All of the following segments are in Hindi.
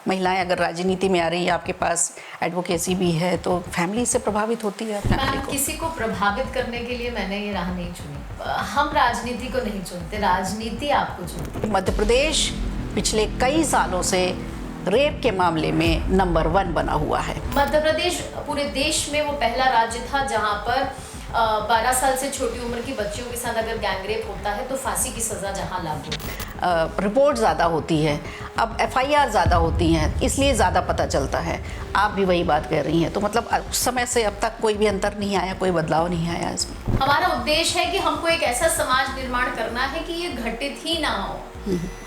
महिलाएं अगर राजनीति में आ रही है, आपके पास एडवोकेसी भी है, तो फैमिली से प्रभावित होती है फैमिली मैम, को। किसी को प्रभावित करने के लिए मैंने ये राह नहीं चुनी। हम राजनीति को नहीं चुनते, राजनीति आपको चुनती है। मध्य प्रदेश पिछले कई सालों से रेप के मामले में नंबर 1 बना हुआ है। मध्य प्रदेश पूरे देश में वो पहला राज्य था जहाँ पर 12 साल से छोटी उम्र की बच्चियों के साथ अगर गैंगरेप होता है तो फांसी की सज़ा जहाँ लागू। रिपोर्ट ज़्यादा होती है, अब एफआईआर ज़्यादा होती हैं, इसलिए ज़्यादा पता चलता है। आप भी वही बात कह रही हैं, तो मतलब उस समय से अब तक कोई भी अंतर नहीं आया, कोई बदलाव नहीं आया इसमें। हमारा उद्देश्य है कि हमको एक ऐसा समाज निर्माण करना है कि ये घटित ही ना हो।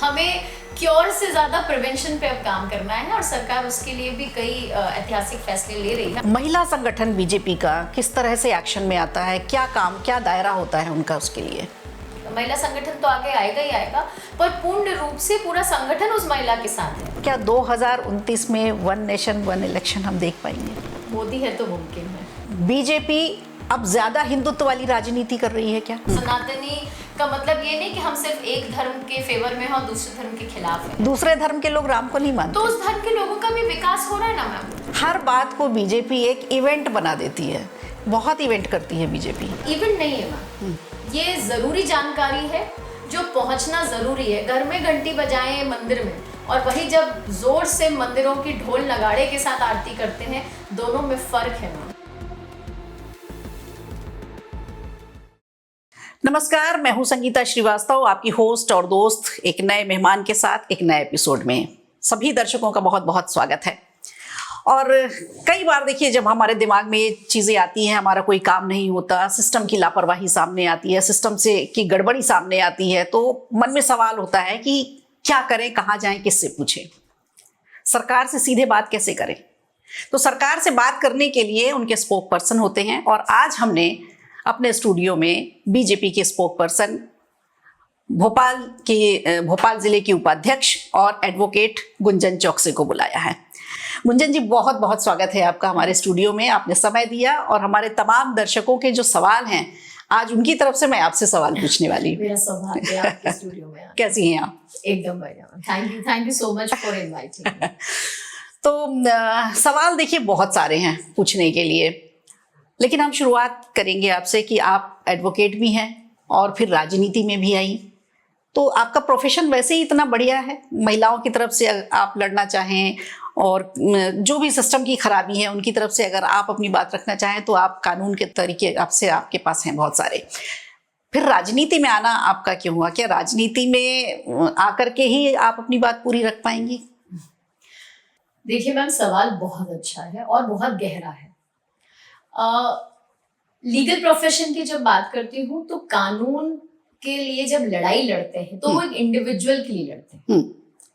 हमें क्योर से ज़्यादा प्रिवेंशन पे अब काम करना है और सरकार उसके लिए भी कई ऐतिहासिक फैसले ले रही है। महिला संगठन बीजेपी का किस तरह से एक्शन में आता है, क्या काम, क्या दायरा होता है उनका उसके लिए? महिला संगठन तो आगे आएगा ही आएगा, पर पूर्ण रूप से पूरा संगठन उस महिला के साथ है। क्या 2029 में 1 नेशन 1 इलेक्शन हम देख पाएंगे? मोदी है तो मुमकिन है। बीजेपी अब ज्यादा हिंदुत्व वाली राजनीति कर रही है क्या? सनातनी का मतलब ये नहीं कि हम सिर्फ एक धर्म के फेवर में हैं और दूसरे धर्म के खिलाफ हैं। दूसरे धर्म के लोग राम को नहीं मानते, तो उस धर्म के लोगों का भी विकास हो रहा है ना मैम। हर बात को बीजेपी एक इवेंट बना देती है, बहुत इवेंट करती है बीजेपी। इवेंट नहीं है मैम, ये जरूरी जानकारी है जो पहुंचना जरूरी है। घर में घंटी बजाएं मंदिर में, और वही जब जोर से मंदिरों की ढोल नगाड़े के साथ आरती करते हैं, दोनों में फर्क है मैम। नमस्कार, मैं हूं संगीता श्रीवास्तव, आपकी होस्ट और दोस्त, एक नए मेहमान के साथ एक नए एपिसोड में सभी दर्शकों का बहुत बहुत स्वागत है। और कई बार देखिए, जब हमारे दिमाग में ये चीज़ें आती हैं, हमारा कोई काम नहीं होता, सिस्टम की लापरवाही सामने आती है, सिस्टम से की गड़बड़ी सामने आती है, तो मन में सवाल होता है कि क्या करें, कहाँ जाएं, किससे पूछें, सरकार से सीधे बात कैसे करें। तो सरकार से बात करने के लिए उनके स्पोक पर्सन होते हैं, और आज हमने अपने स्टूडियो में बीजेपी के स्पोक पर्सन, भोपाल जिले की उपाध्यक्ष और एडवोकेट गुंजन चौकसे को बुलाया है। गुंजन जी, बहुत बहुत स्वागत है आपका हमारे स्टूडियो में। आपने समय दिया और हमारे तमाम दर्शकों के जो सवाल हैं, आज उनकी तरफ से मैं आपसे सवाल पूछने वाली हूँ। मेरा सौभाग्य है आपके स्टूडियो में। कैसी हैं आप? एकदम बढ़िया, thank you so much for inviting. तो सवाल देखिए बहुत सारे हैं पूछने के लिए, लेकिन हम शुरुआत करेंगे आपसे कि आप एडवोकेट भी हैं और फिर राजनीति में भी आई, तो आपका प्रोफेशन वैसे ही इतना बढ़िया है, महिलाओं की तरफ से आप लड़ना चाहें और जो भी सिस्टम की खराबी है उनकी तरफ से अगर आप अपनी बात रखना चाहें, तो आप कानून के तरीके आपके पास हैं बहुत सारे। फिर राजनीति में आना आपका क्यों हुआ? क्या राजनीति में आकर के ही आप अपनी बात पूरी रख पाएंगी? देखिए मैम, सवाल बहुत अच्छा है और बहुत गहरा है। लीगल प्रोफेशन की जब बात करती हूँ तो कानून के लिए जब लड़ाई लड़ते हैं तो वो एक इंडिविजुअल के लिए लड़ते हैं।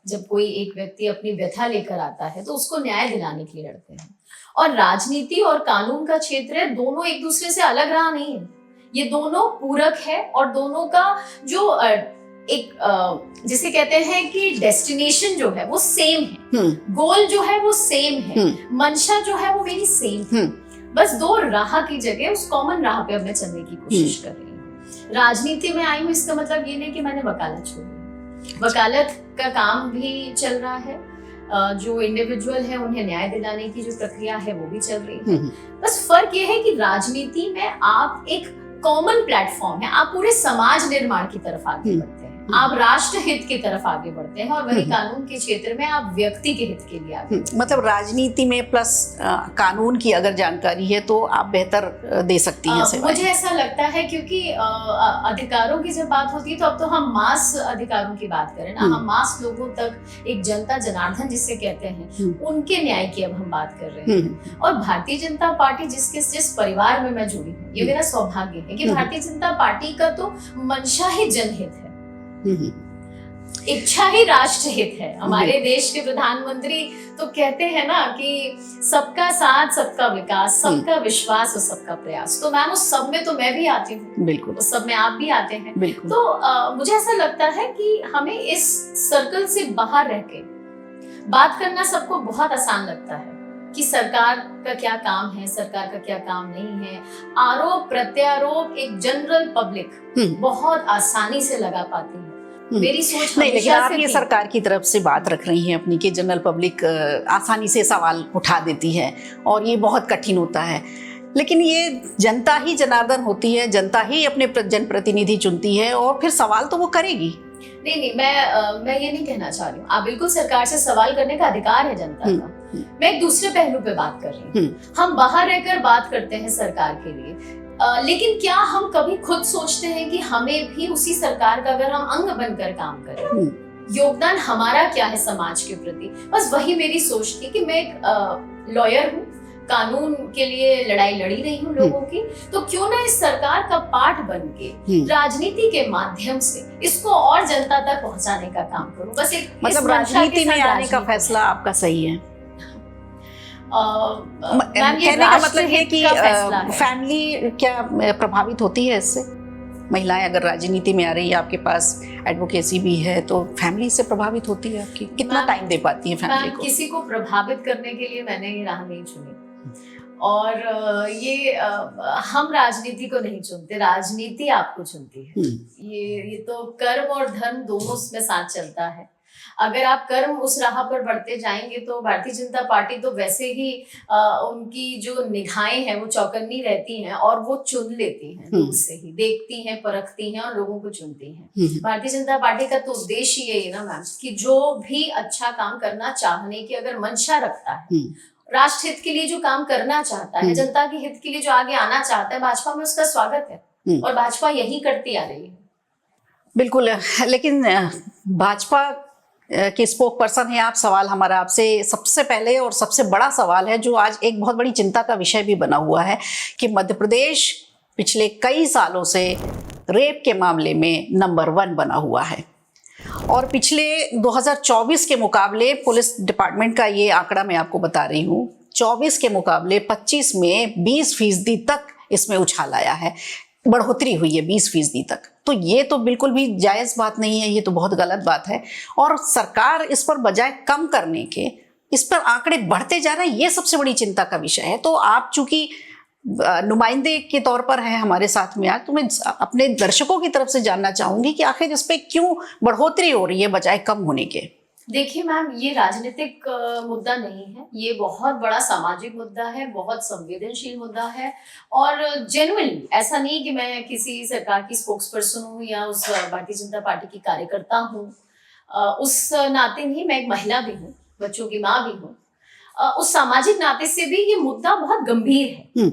जब कोई एक व्यक्ति अपनी व्यथा लेकर आता है तो उसको न्याय दिलाने के लिए लड़ते हैं। और राजनीति और कानून का क्षेत्र है, दोनों एक दूसरे से अलग रहा नहीं है, ये दोनों पूरक है। और दोनों का जो एक जिसे कहते हैं कि डेस्टिनेशन जो है वो सेम है, गोल जो है वो सेम है, मंशा जो है वो मेरी सेम है। बस दो राह की जगह उस कॉमन राह पे अब मैं चलने की कोशिश कर रही हूँ। राजनीति में आई हूँ, इसका मतलब ये नहीं कि मैंने वकालत छोड़ी। वकालत का काम भी चल रहा है, जो इंडिविजुअल है उन्हें न्याय दिलाने की जो प्रक्रिया है वो भी चल रही है। बस फर्क ये है कि राजनीति में आप एक कॉमन प्लेटफॉर्म है, आप पूरे समाज निर्माण की तरफ आगे बढ़ते हैं, आप राष्ट्र हित की तरफ आगे बढ़ते हैं, और वही कानून के क्षेत्र में आप व्यक्ति के हित के लिए आगे। मतलब राजनीति में प्लस कानून की अगर जानकारी है तो आप बेहतर दे सकती हैं सेवाएं। मुझे ऐसा लगता है, क्योंकि अधिकारों की जब बात होती है तो अब तो हम मास अधिकारों की बात करें ना, हम मास लोगों तक, एक जनता जनार्दन जिसे कहते हैं, उनके न्याय की अब हम बात कर रहे हैं। और भारतीय जनता पार्टी जिस परिवार में मैं जुड़ी हूँ, ये मेरा सौभाग्य है कि भारतीय जनता पार्टी का तो मंशा ही जनहित है, इच्छा ही राष्ट्र हित है। हमारे देश के प्रधानमंत्री तो कहते हैं ना कि सबका साथ, सबका विकास, सबका विश्वास और सबका प्रयास। तो मैम उस सब में तो मैं भी आती हूँ, बिल्कुल उस सब में आप भी आते हैं, बिल्कुल। तो मुझे ऐसा लगता है कि हमें इस सर्कल से बाहर रह के बात करना सबको बहुत आसान लगता है कि सरकार का क्या काम है, सरकार का क्या काम नहीं है। आरोप प्रत्यारोप एक जनरल पब्लिक बहुत आसानी से लगा पाती है, मेरी सोच नहीं, लेकिन हमेशा आप से ये थी। सरकार की तरफ से बात रख रही हैं अपनी कि जनरल पब्लिक आसानी से सवाल उठा देती है और ये बहुत कठिन होता है, लेकिन ये जनता ही जनार्दन होती है, जनता ही अपने जनप्रतिनिधि चुनती है और फिर सवाल तो वो करेगी। नहीं, मैं ये नहीं कहना चाह रही हूँ। आप बिल्कुल, सरकार से सवाल करने का अधिकार है जनता का। मैं एक दूसरे पहलू पे बात कर रही हूँ। हम बाहर रहकर बात करते हैं सरकार के लिए, लेकिन क्या हम कभी खुद सोचते हैं कि हमें भी उसी सरकार का अगर हम अंग बनकर काम करें, योगदान हमारा क्या है समाज के प्रति? बस वही मेरी सोच थी कि मैं एक लॉयर हूँ, कानून के लिए लड़ाई लड़ी रही हूँ लोगों की, तो क्यों ना इस सरकार का पार्ट बन के राजनीति के माध्यम से इसको और जनता तक पहुंचाने का काम करूं। बस एक मतलब राजनीति में आने का फैसला आपका सही है। कहने का मतलब है कि फैमिली क्या प्रभावित होती है इससे? महिलाएं अगर राजनीति में आ रही है, आपके पास एडवोकेसी भी है, तो फैमिली से प्रभावित होती है आपकी? कितना टाइम दे पाती है फैमिली को? किसी को प्रभावित करने के लिए मैंने ये राह नहीं चुनी, और ये हम राजनीति को नहीं चुनते, राजनीति आपको चुनती है। ये तो कर्म और धर्म दोनों में साथ चलता है। अगर आप कर्म उस राह पर बढ़ते जाएंगे तो भारतीय जनता पार्टी तो वैसे ही उनकी जो निगाहें हैं वो चौकन्नी रहती हैं और वो चुन लेती हैं, दूर से ही देखती हैं, परखती हैं और लोगों को चुनती हैं। भारतीय जनता पार्टी का तो उद्देश्य यही है ना मैम, कि जो भी अच्छा काम करना चाहने की अगर मंशा रखता है, राष्ट्र हित के लिए जो काम करना चाहता है, जनता के हित के लिए जो आगे आना चाहता है, भाजपा में उसका स्वागत है और भाजपा यही करती आ रही है। बिल्कुल, लेकिन भाजपा के स्पोक पर्सन है आप। सवाल हमारा आपसे सबसे पहले और सबसे बड़ा सवाल है, जो आज एक बहुत बड़ी चिंता का विषय भी बना हुआ है, कि मध्य प्रदेश पिछले कई सालों से रेप के मामले में नंबर 1 बना हुआ है। और पिछले 2024 के मुकाबले, पुलिस डिपार्टमेंट का ये आंकड़ा मैं आपको बता रही हूँ, 24 के मुकाबले 25 में 20% तक इसमें उछाल आया है, बढ़ोतरी हुई है 20% तक। तो ये तो बिल्कुल भी जायज़ बात नहीं है, ये तो बहुत गलत बात है। और सरकार इस पर बजाय कम करने के, इस पर आंकड़े बढ़ते जा रहे हैं, ये सबसे बड़ी चिंता का विषय है। तो आप चूंकि नुमाइंदे के तौर पर है हमारे साथ में आज, तो मैं अपने दर्शकों की तरफ से जानना चाहूंगी कि आखिर इस पे क्यों बढ़ोतरी हो रही है बजाय कम होने के? देखिए मैम, ये राजनीतिक मुद्दा नहीं है, ये बहुत बड़ा सामाजिक मुद्दा है, बहुत संवेदनशील मुद्दा है। और जेन्युइनली ऐसा नहीं कि मैं किसी सरकार की स्पोक्स पर्सन हूँ या उस भारतीय जनता पार्टी की कार्यकर्ता हूँ, उस नाते नहीं, मैं एक महिला भी हूँ, बच्चों की माँ भी हूँ, उस सामाजिक नाते से भी ये मुद्दा बहुत गंभीर है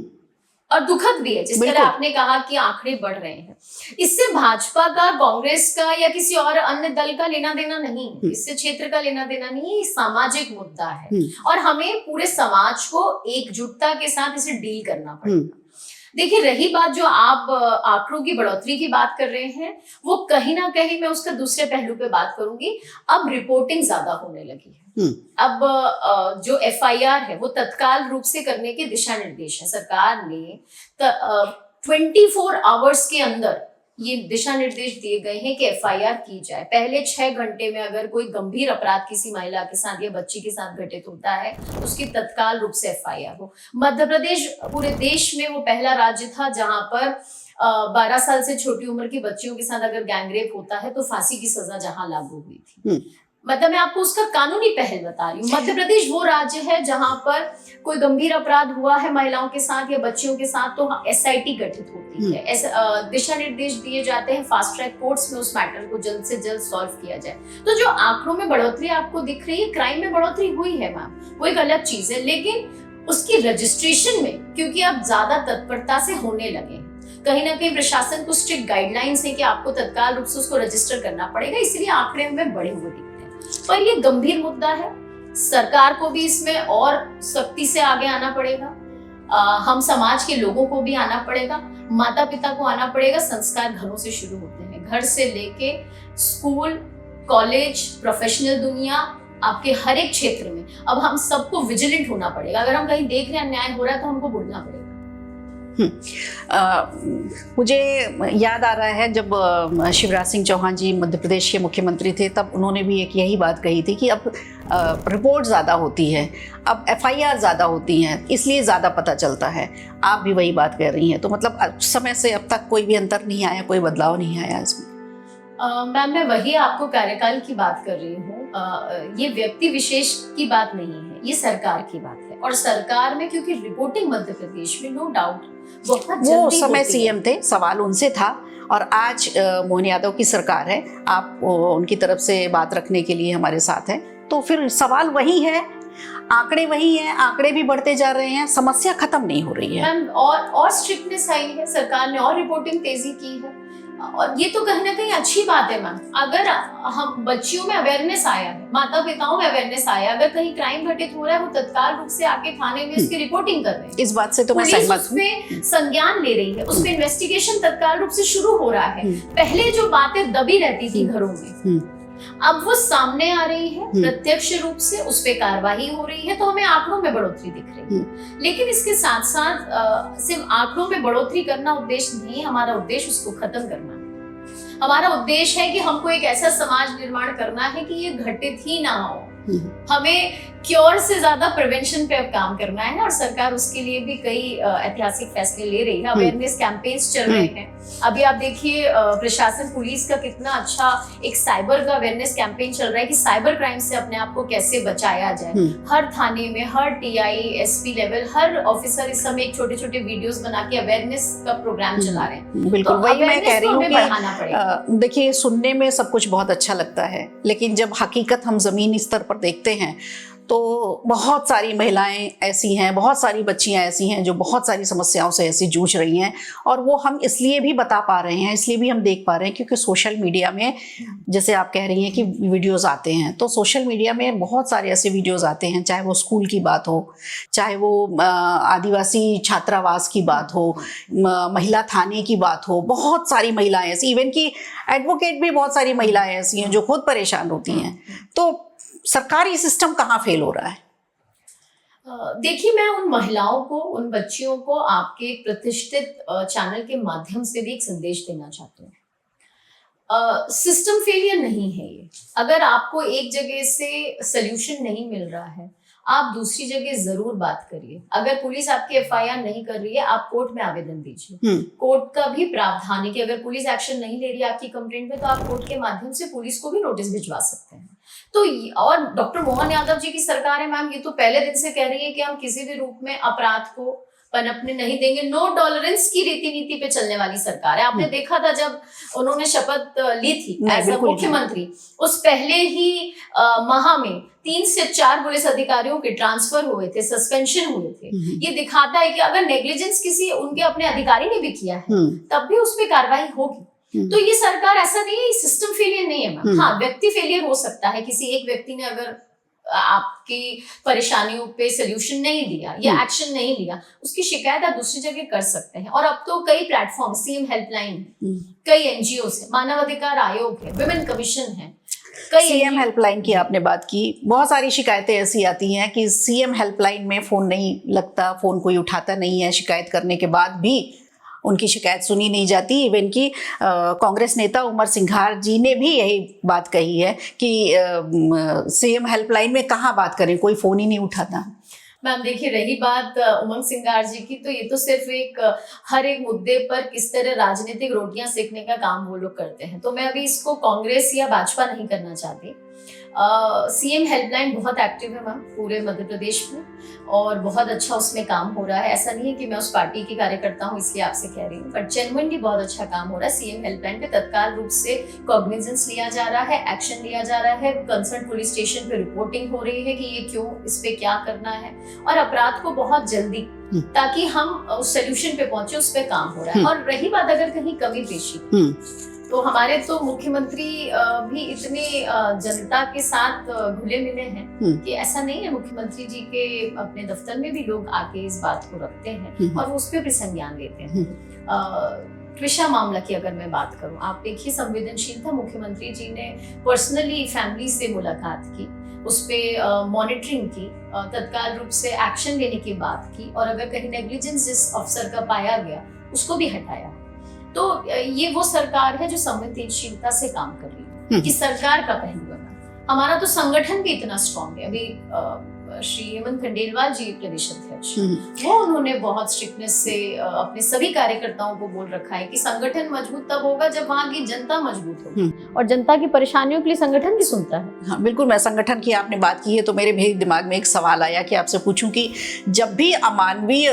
और दुखद भी है। जिस तरह आपने कहा कि आंकड़े बढ़ रहे हैं, इससे भाजपा का, कांग्रेस का या किसी और अन्य दल का लेना देना नहीं है, इससे क्षेत्र का लेना देना नहीं है, ये सामाजिक मुद्दा है और हमें पूरे समाज को एकजुटता के साथ इसे डील करना पड़ेगा। देखिए, रही बात जो आप आंकड़ों की बढ़ोतरी की बात कर रहे हैं, वो कहीं ना कहीं मैं उसका दूसरे पहलू पे बात करूंगी। अब रिपोर्टिंग ज्यादा होने लगी है। अब जो FIR है वो तत्काल रूप से करने के दिशा निर्देश है। सरकार ने 24 आवर्स के अंदर ये दिशा निर्देश दिए गए हैं कि FIR की जाए। पहले 6 घंटे में अगर कोई गंभीर अपराध किसी महिला के साथ या बच्ची के साथ घटित होता है तो उसकी तत्काल रूप से FIR हो। मध्य प्रदेश पूरे देश में वो पहला राज्य था जहां पर 12 साल से छोटी उम्र की बच्चियों के साथ अगर गैंगरेप होता है तो फांसी की सजा जहां लागू हुई थी। मतलब मैं आपको उसका कानूनी पहल बता रही हूँ। मध्य प्रदेश वो राज्य है जहां पर कोई गंभीर अपराध हुआ है महिलाओं के साथ या बच्चियों के साथ तो SIT गठित होती है, दिशा निर्देश दिए जाते हैं, फास्ट ट्रैक कोर्ट्स में उस मैटर को जल्द से जल्द सॉल्व किया जाए। तो जो आंकड़ों में बढ़ोतरी आपको दिख रही है, क्राइम में बढ़ोतरी हुई है मैम, वो एक अलग चीज है, लेकिन उसकी रजिस्ट्रेशन में क्योंकि अब ज्यादा तत्परता से होने लगे, कहीं ना कहीं प्रशासन को स्ट्रिक्ट गाइडलाइंस है कि आपको तत्काल रूप से उसको रजिस्टर करना पड़ेगा, इसलिए आंकड़े हमें बढ़े हुए दिखते हैं। पर ये गंभीर मुद्दा है, सरकार को भी इसमें और सख्ती से आगे आना पड़ेगा, हम समाज के लोगों को भी आना पड़ेगा, माता पिता को आना पड़ेगा। संस्कार घरों से शुरू होते हैं, घर से लेके स्कूल, कॉलेज, प्रोफेशनल दुनिया, आपके हर एक क्षेत्र में अब हम सबको विजिलेंट होना पड़ेगा। अगर हम कहीं देख रहे हैं अन्याय हो रहा है तो हमको बोलना पड़ेगा। मुझे याद आ रहा है जब शिवराज सिंह चौहान जी मध्य प्रदेश के मुख्यमंत्री थे, तब उन्होंने भी एक यही बात कही थी कि अब रिपोर्ट ज़्यादा होती है, अब FIR ज़्यादा होती हैं, इसलिए ज़्यादा पता चलता है। आप भी वही बात कह रही हैं, तो मतलब समय से अब तक कोई भी अंतर नहीं आया, कोई बदलाव नहीं आया इसमें? मैम मैं वही आपको कार्यकाल की बात कर रही हूँ। ये व्यक्ति विशेष की बात नहीं है, ये सरकार की बात है। और सरकार में क्योंकि रिपोर्टिंग मध्य प्रदेश में नो डाउट बहुत वो जल्दी समय होती है। सीएम थे, सवाल उनसे था, और आज मोहन यादव की सरकार है, आप उनकी तरफ से बात रखने के लिए हमारे साथ हैं, तो फिर सवाल वही है, आंकड़े वही हैं, आंकड़े भी बढ़ते जा रहे हैं, समस्या खत्म नहीं हो रही है। मैम और स्ट्रिक्टनेस आई है, सरकार ने और रिपोर्टिंग तेजी की है, और ये तो कहीं ना कहीं अच्छी बात है मैम। अगर हम बच्चियों में अवेयरनेस आया है, माता पिताओं में अवेयरनेस आया, अगर कहीं क्राइम घटित हो रहा है, वो तत्काल रूप से आके थाने में उसकी रिपोर्टिंग कर रहे हैं। इस बात से तो मैं पुलिस सहमत उस पे संज्ञान ले रही है, उस पे इन्वेस्टिगेशन तत्काल रूप से शुरू हो रहा है। पहले जो बातें दबी रहती थी घरों में, अब वो सामने आ रही है प्रत्यक्ष रूप से, उस पे कार्रवाई हो रही है, तो हमें आंकड़ों में बढ़ोतरी दिख रही है। लेकिन इसके साथ साथ सिर्फ आंकड़ों में बढ़ोतरी करना उद्देश्य नहीं, हमारा उद्देश्य उसको खत्म करना है। हमारा उद्देश्य है कि हमको एक ऐसा समाज निर्माण करना है कि ये घटित ही ना हो। हमें क्योर से ज्यादा प्रिवेंशन पे अब काम करना है, और सरकार उसके लिए भी कई ऐतिहासिक फैसले ले रही है। अवेयरनेस कैंपेन्स चल रहे हैं। अभी आप देखिए प्रशासन, पुलिस का कितना अच्छा एक साइबर का अवेयरनेस कैंपेन चल रहा है कि साइबर क्राइम से अपने आप को कैसे बचाया जाए। हर थाने में, हर टीआई, एसपी लेवल, हर ऑफिसर इस समय एक छोटे छोटे वीडियोस बना के अवेयरनेस का प्रोग्राम चला रहे हैं। बिल्कुल, तो वही मैं कह रही हूँ कि देखिए, सुनने में सब कुछ बहुत अच्छा लगता है, लेकिन जब हकीकत हम जमीनी स्तर पर देखते हैं तो बहुत सारी महिलाएं ऐसी हैं, बहुत सारी बच्चियां ऐसी हैं जो बहुत सारी समस्याओं से ऐसी जूझ रही हैं, और वो हम इसलिए भी बता पा रहे हैं, इसलिए भी हम देख पा रहे हैं क्योंकि सोशल मीडिया में, जैसे आप कह रही हैं कि वीडियोस आते हैं, तो सोशल मीडिया में बहुत सारे ऐसे वीडियोस आते हैं, चाहे वो स्कूल की बात हो, चाहे वो आदिवासी छात्रावास की बात हो, महिला थाने की बात हो, बहुत सारी महिलाएं ऐसी, इवन की एडवोकेट भी बहुत सारी महिलाएं ऐसी हैं जो खुद परेशान होती हैं। तो सरकारी सिस्टम कहाँ फेल हो रहा है? देखिए, मैं उन महिलाओं को, उन बच्चियों को आपके एक प्रतिष्ठित चैनल के माध्यम से भी एक संदेश देना चाहती हूँ। सिस्टम फेलियर नहीं है ये। अगर आपको एक जगह से सल्यूशन नहीं मिल रहा है, आप दूसरी जगह जरूर बात करिए। अगर पुलिस आपकी एफआईआर नहीं कर रही है, आप कोर्ट में आवेदन दीजिए। कोर्ट का भी प्रावधान है कि अगर पुलिस एक्शन नहीं ले रही है आपकी कंप्लेंट पे, तो आप कोर्ट के माध्यम से पुलिस को भी नोटिस भिजवा सकते हैं। तो और डॉक्टर मोहन यादव जी की सरकार है मैम, ये तो पहले दिन से कह रही है कि हम किसी भी रूप में अपराध को पनपने नहीं देंगे। नो टॉलरेंस की रीति नीति पे चलने वाली सरकार है। आपने देखा था जब उन्होंने शपथ ली थी एज अ मुख्यमंत्री, उस पहले ही माह में 3 से 4 पुलिस अधिकारियों के ट्रांसफर हुए थे, सस्पेंशन हुए थे। ये दिखाता है कि अगर नेग्लिजेंस किसी उनके अपने अधिकारी ने भी किया है, तब भी उस पर कार्रवाई होगी। तो ये सरकार, ऐसा नहीं है, सिस्टम फेलियर नहीं है मैम। हाँ, व्यक्ति फेलियर हो सकता है। किसी एक व्यक्ति ने अगर आपकी परेशानियों पे सोल्यूशन नहीं दिया या एक्शन नहीं लिया, उसकी शिकायत आप दूसरी जगह कर सकते हैं। और अब तो कई प्लेटफॉर्म, सीएम हेल्पलाइन है, कई एनजीओ है, मानव अधिकार आयोग है, विमेन कमीशन है, कई सीएम हेल्पलाइन की आपने बात की। बहुत सारी शिकायतें ऐसी आती हैं कि सीएम हेल्पलाइन में फोन नहीं लगता, फोन कोई उठाता नहीं है, शिकायत करने के बाद भी उनकी शिकायत सुनी नहीं जाती। इवन की कांग्रेस नेता उमर सिंघार जी ने भी यही बात कही है कि सीएम हेल्पलाइन में कहाँ बात करें, कोई फोन ही नहीं उठाता। मैम देखिए, रही बात उमंग सिंघार जी की, तो ये तो सिर्फ एक हर एक मुद्दे पर किस तरह राजनीतिक रोटियां सेकने का काम वो लोग करते हैं। तो मैं अभी इसको कांग्रेस या भाजपा नहीं करना चाहती। सीएम हेल्पलाइन बहुत एक्टिव है मैम पूरे मध्य प्रदेश में, और बहुत अच्छा उसमें काम हो रहा है। ऐसा नहीं है कि मैं उस पार्टी की कार्यकर्ता हूँ इसलिए आपसे कह रही हूँ, बट जेन्युइनली बहुत अच्छा काम हो रहा है। सीएम हेल्पलाइन पे तत्काल रूप से कॉग्निजेंस लिया जा रहा है, एक्शन लिया जा रहा है, कंसर्न पुलिस स्टेशन पे रिपोर्टिंग हो रही है कि ये क्यों, इस पे क्या करना है, और अपराध को बहुत जल्दी, ताकि हम उस सोल्यूशन पे पहुंचे, उस पे काम हो रहा है। और रही बात अगर कहीं कमी पेशी, तो हमारे तो मुख्यमंत्री भी इतने जनता के साथ घुले मिले हैं कि ऐसा नहीं है। मुख्यमंत्री जी के अपने दफ्तर में भी लोग आके इस बात को रखते हैं और उस पर भी संज्ञान लेते हैं। ट्विशा मामला की अगर मैं बात करूं, आप देखिए, संवेदनशील था। मुख्यमंत्री जी ने पर्सनली फैमिली से मुलाकात की, उस पर मॉनिटरिंग की, तत्काल रूप से एक्शन लेने की बात की, और अगर कहीं नेग्लिजेंस जिस अफसर का पाया गया उसको भी हटाया। तो ये वो सरकार है जो संवेदनशीलता से काम कर रही है, कि सरकार का पहलू है। हमारा तो संगठन भी इतना स्ट्रांग है। अभी श्री हेमंत खंडेलवाल जी प्रदेश अध्यक्ष, वो उन्होंने बहुत स्ट्रिक्टनेस से अपने सभी कार्यकर्ताओं को बोल रखा है कि संगठन मजबूत तब होगा जब वहाँ की जनता मजबूत होगी, और जनता की परेशानियों के लिए संगठन भी सुनता है। हाँ बिल्कुल, मैं संगठन की आपने बात की है तो मेरे भी दिमाग में एक सवाल आया कि आपसे पूछूं कि जब भी अमानवीय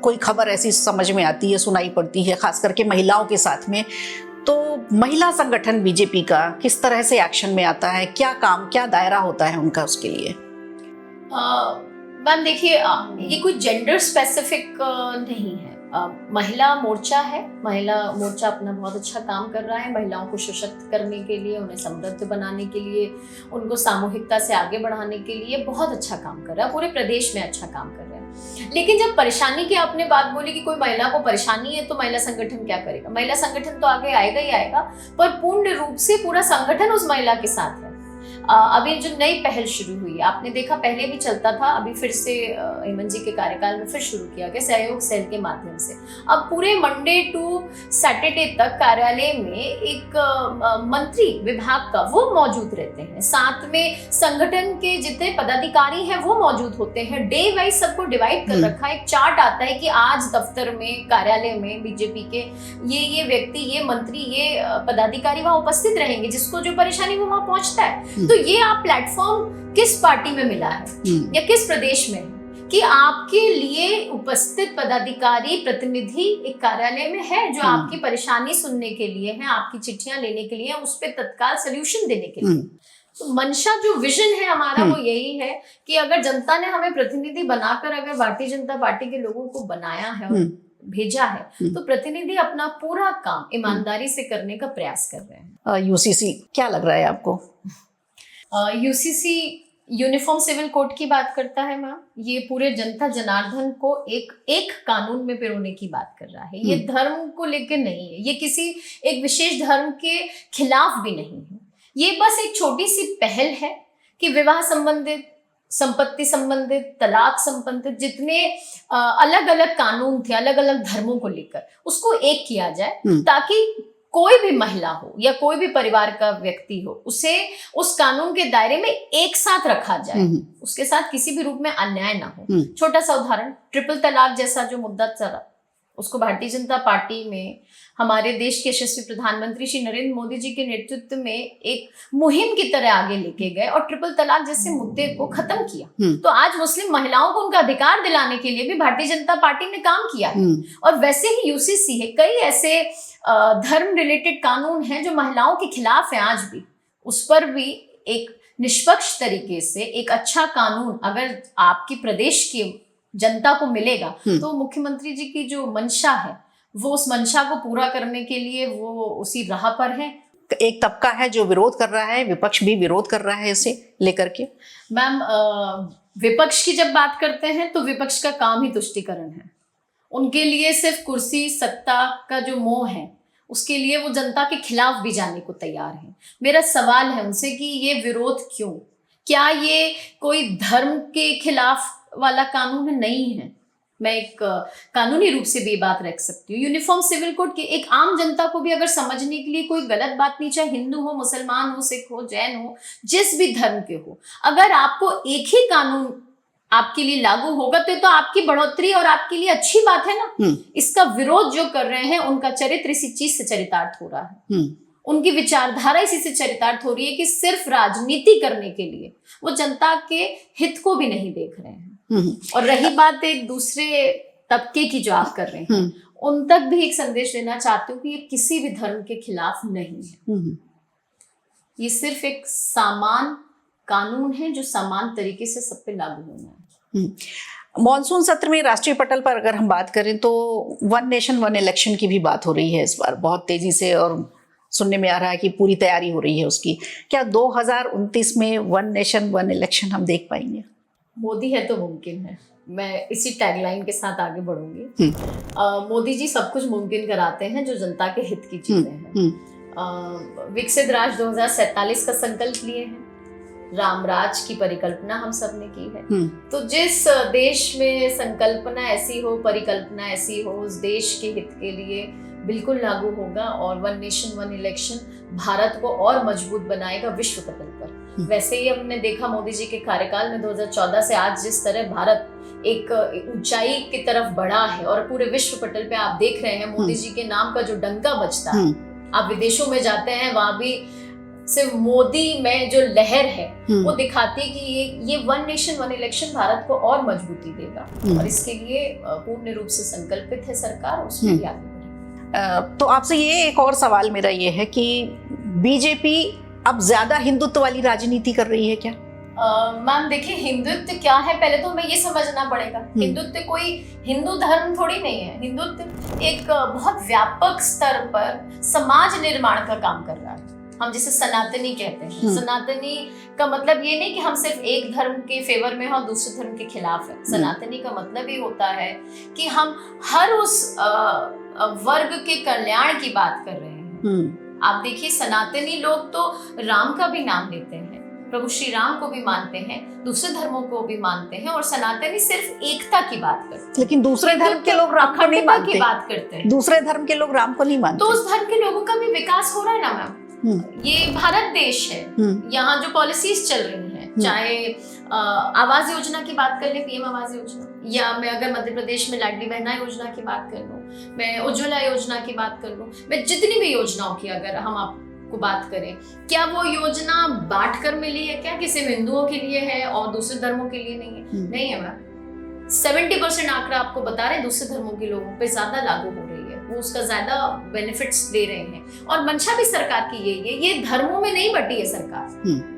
कोई खबर ऐसी समझ में आती है, सुनाई पड़ती है, खास करके महिलाओं के साथ में, तो महिला संगठन बीजेपी का किस तरह से एक्शन में आता है? क्या काम, क्या दायरा होता है उनका उसके लिए? मैम देखिए, ये कोई जेंडर स्पेसिफिक नहीं है। महिला मोर्चा है, महिला मोर्चा अपना बहुत अच्छा काम कर रहा है। महिलाओं को सशक्त करने के लिए, उन्हें समृद्ध बनाने के लिए, उनको सामूहिकता से आगे बढ़ाने के लिए बहुत अच्छा काम कर रहा है, पूरे प्रदेश में अच्छा काम कर रहा है। लेकिन जब परेशानी की आपने बात बोली कि कोई महिला को परेशानी है तो महिला संगठन क्या करेगा? महिला संगठन तो आगे आएगा ही आएगा, पर पूर्ण रूप से पूरा संगठन उस महिला के साथ है। अभी जो नई पहल शुरू हुई है, आपने देखा पहले भी चलता था, अभी फिर से हेमंत जी के कार्यकाल में फिर शुरू किया गया सहयोग सेल के माध्यम से। अब पूरे मंडे टू सैटरडे तक कार्यालय में एक मंत्री विभाग का वो मौजूद रहते हैं, साथ में संगठन के जितने पदाधिकारी हैं वो मौजूद होते हैं। डे वाइज सबको डिवाइड कर रखा है, एक चार्ट आता है कि आज दफ्तर में, कार्यालय में बीजेपी के ये व्यक्ति, ये मंत्री, ये पदाधिकारी वहां उपस्थित रहेंगे, जिसको जो परेशानी वो वहां पहुंचता है। तो ये आप प्लेटफॉर्म किस पार्टी में मिला है या किस प्रदेश में है कि आपके लिए उपस्थित पदाधिकारी, प्रतिनिधि एक कार्यालय में है जो आपकी परेशानी सुनने के लिए है, आपकी चिट्ठियां लेने के लिए, उस पर तत्काल सोल्यूशन देने के लिए। तो मंशा जो विजन है हमारा वो यही है कि अगर जनता ने हमें प्रतिनिधि बनाकर अगर भारतीय जनता पार्टी के लोगों को बनाया है और भेजा है, तो प्रतिनिधि अपना पूरा काम ईमानदारी से करने का प्रयास कर रहे हैं। यूसीसी क्या लग रहा है आपको? यूसीसी यूनिफॉर्म सिविल कोड की बात करता है मैम। ये पूरे जनता जनार्दन को एक कानून में पिरोने की बात कर रहा है। ये धर्म को लेकर नहीं है, ये किसी एक विशेष धर्म के खिलाफ भी नहीं है। ये बस एक छोटी सी पहल है कि विवाह संबंधित, संपत्ति संबंधित, तलाक संबंधित जितने अलग अलग कानून थे अलग अलग धर्मों को लेकर, उसको एक किया जाए, ताकि कोई भी महिला हो या कोई भी परिवार का व्यक्ति हो, उसे उस कानून के दायरे में एक साथ रखा जाए, उसके साथ किसी भी रूप में अन्याय ना हो। छोटा सा उदाहरण, ट्रिपल तलाक जैसा जो मुद्दा चला, उसको भारतीय जनता पार्टी में हमारे देश के यशस्वी प्रधानमंत्री श्री नरेंद्र मोदी जी के नेतृत्व में एक मुहिम की तरह आगे लेके गए और ट्रिपल तलाक जैसे मुद्दे को खत्म किया। तो आज मुस्लिम महिलाओं को उनका अधिकार दिलाने के लिए भी भारतीय जनता पार्टी ने काम किया है। और वैसे ही यूसीसी है, कई ऐसे धर्म रिलेटेड कानून हैं जो महिलाओं के खिलाफ है आज भी, उस पर भी एक निष्पक्ष तरीके से एक अच्छा कानून अगर आपकी प्रदेश की जनता को मिलेगा तो मुख्यमंत्री जी की जो मंशा है वो उस मंशा को पूरा करने के लिए वो उसी राह पर है। एक तबका है जो विरोध कर रहा है, विपक्ष भी विरोध कर रहा है इसे लेकर के। मैम विपक्ष की जब बात करते हैं तो विपक्ष का काम ही तुष्टीकरण है। उनके लिए सिर्फ कुर्सी, सत्ता का जो मोह है, उसके लिए वो जनता के खिलाफ भी जाने को तैयार है। मेरा सवाल है उनसे कि ये विरोध क्यों? क्या ये कोई धर्म के खिलाफ वाला कानून नहीं है? मैं एक कानूनी रूप से भी बात रख सकती हूँ। यूनिफॉर्म सिविल कोड की एक आम जनता को भी अगर समझने के लिए कोई गलत बात नहीं, चाहे हिंदू हो, मुसलमान हो, सिख हो, जैन हो, जिस भी धर्म के हो, अगर आपको एक ही कानून आपके लिए लागू होगा तो आपकी बढ़ोतरी और आपके लिए अच्छी बात है ना। इसका विरोध जो कर रहे हैं उनका चरित्र इसी चीज से चरितार्थ हो रहा है, उनकी विचारधारा इसी से चरितार्थ हो रही है कि सिर्फ राजनीति करने के लिए वो जनता के हित को भी नहीं देख रहे हैं। और रही बात एक दूसरे तबके की जो आप कर रहे हैं, उन तक भी एक संदेश देना चाहती हूँ कि ये किसी भी धर्म के खिलाफ नहीं है। ये सिर्फ एक समान कानून है जो समान तरीके से सब पे लागू होना है। मॉनसून सत्र में राष्ट्रीय पटल पर अगर हम बात करें तो वन नेशन वन इलेक्शन की भी बात हो रही है इस बार बहुत तेजी से, और सुनने में आ रहा है कि पूरी तैयारी हो रही है उसकी। क्या 2029 में वन नेशन वन इलेक्शन हम देख पाएंगे? मोदी है तो मुमकिन है, मैं इसी टैगलाइन के साथ आगे बढ़ूंगी। मोदी जी सब कुछ मुमकिन कराते हैं जो जनता के हित की चीजें हैं। विकसित राष्ट्र 2047 का संकल्प लिए हैं, राम राज की परिकल्पना हम सब ने की है। तो जिस देश में संकल्पना ऐसी हो, परिकल्पना ऐसी हो, उस देश के हित के लिए बिल्कुल लागू होगा और one nation one election Bharat को और मजबूत बनाएगा विश्व पटल पर। वैसे ही हमने देखा मोदी जी के कार्यकाल में 2014 से आज जिस तरह भारत एक ऊंचाई की तरफ बढ़ा है और पूरे विश्व पटल पे आप देख रहे हैं मोदी जी के नाम का जो डंका बजता है। आप विदेशों में जाते हैं वहां भी सिर्फ मोदी में जो लहर है वो दिखाती है कि ये one nation one election Bharat को और मजबूती देगा और इसके लिए पूर्ण रूप से संकल्पित है सरकार, उसमें भी आगे बढ़ेगी। तो आपसे ये एक और सवाल मेरा ये है कि बीजेपी अब ज्यादा हिंदुत्व वाली राजनीति कर रही है क्या? मैम देखिए, हिंदुत्व क्या है पहले तो हमें ये समझना पड़ेगा। हिंदुत्व कोई हिंदू धर्म थोड़ी नहीं है। हिंदुत्व एक बहुत व्यापक स्तर पर समाज निर्माण का काम कर रहा है। हम जिसे सनातनी कहते हैं, सनातनी का मतलब ये नहीं कि हम सिर्फ एक धर्म के फेवर में हैं और दूसरे धर्म के खिलाफ है। सनातनी का मतलब ये होता है कि हम हर उस वर्ग के कल्याण की बात कर रहे हैं। आप देखिए, सनातनी लोग तो राम का भी नाम लेते हैं, प्रभु श्री राम को भी मानते हैं, दूसरे धर्मों को भी मानते हैं और सनातनी सिर्फ एकता की बात करते हैं। लेकिन दूसरे धर्म के लोग राम को नहीं मानते, की बात करते हैं। दूसरे धर्म के लोग राम को नहीं मानते, तो उस धर्म के लोगों का भी विकास हो रहा है ना मैम। ये भारत देश है, यहाँ जो पॉलिसीज चल रही हैं, चाहे आवास योजना की बात कर ले, पीएम आवास योजना, या मैं अगर मध्य प्रदेश में लाडली बहना योजना की बात कर लूं, मैं उज्ज्वला योजना की बात कर लूं, मैं जितनी भी योजनाओं की अगर हम आपको बात करें, क्या वो योजना बांट कर मिली है क्या? कि सिर्फ हिंदुओं के लिए है और दूसरे धर्मों के लिए नहीं है? नहीं है मैम। 70% आंकड़ा आपको बता रहे हैं दूसरे धर्मों के लोगों पे ज्यादा लागू हो रही है, वो उसका ज्यादा बेनिफिट्स दे रहे हैं और मंशा भी सरकार की यही है। ये धर्मों में नहीं बटी है सरकार।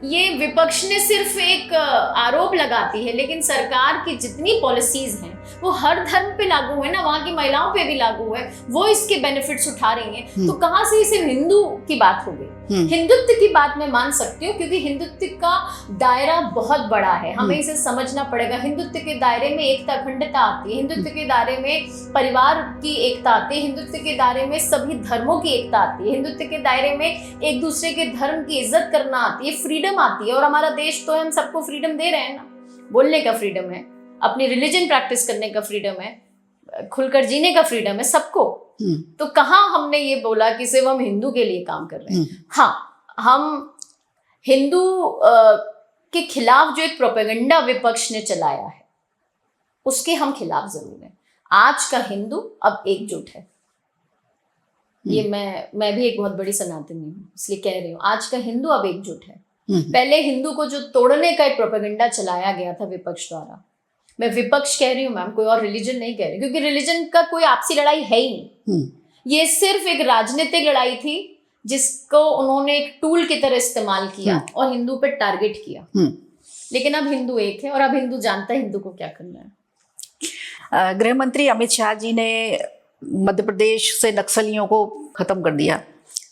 ये विपक्ष ने सिर्फ एक आरोप लगाती है, लेकिन सरकार की जितनी पॉलिसीज हैं वो हर धर्म पे लागू है ना, वहां की महिलाओं पे भी लागू है, वो इसके बेनिफिट्स उठा रही हैं। तो कहां से इसे हिंदू की बात हो गई? हिंदुत्व की बात मैं मान सकती हूँ क्योंकि हिंदुत्व का दायरा बहुत बड़ा है, हमें इसे समझना पड़ेगा। हिंदुत्व के दायरे में एकता अखंडता आती है, हिंदुत्व के दायरे में परिवार की एकता आती है, हिंदुत्व के दायरे में सभी धर्मों की एकता आती है, हिंदुत्व के दायरे में एक दूसरे के धर्म की इज्जत करना आती है, फ्रीडम आती है। और हमारा देश तो हम सबको फ्रीडम दे रहे हैं ना, बोलने का फ्रीडम है, अपनी रिलीजन प्रैक्टिस करने का फ्रीडम है, खुलकर जीने का फ्रीडम है सबको। तो कहाँ हमने ये बोला कि सिर्फ हम हिंदू के लिए काम कर रहे हैं? हाँ, हम हिंदू के खिलाफ जो एक प्रोपेगेंडा विपक्ष ने चलाया है उसके हम खिलाफ जरूर हैं। आज का हिंदू अब एकजुट है। ये मैं भी एक बहुत बड़ी सनातनी हूँ इसलिए कह रही हूँ, आज का हिंदू अब एकजुट है। पहले हिंदू को जो तोड़ने का एक प्रोपेगेंडा चलाया गया था विपक्ष द्वारा, मैं विपक्ष कह रही हूँ मैम, कोई और रिलीजन नहीं कह रही, क्योंकि रिलीजन का कोई आपसी लड़ाई है ही नहीं। ये सिर्फ एक राजनीतिक लड़ाई थी जिसको उन्होंने एक टूल की तरह इस्तेमाल किया और हिंदू पे टारगेट किया। लेकिन अब हिंदू एक है और अब हिंदू जानता है हिंदू को क्या करना है। गृह मंत्री अमित शाह जी ने मध्य प्रदेश से नक्सलियों को खत्म कर दिया,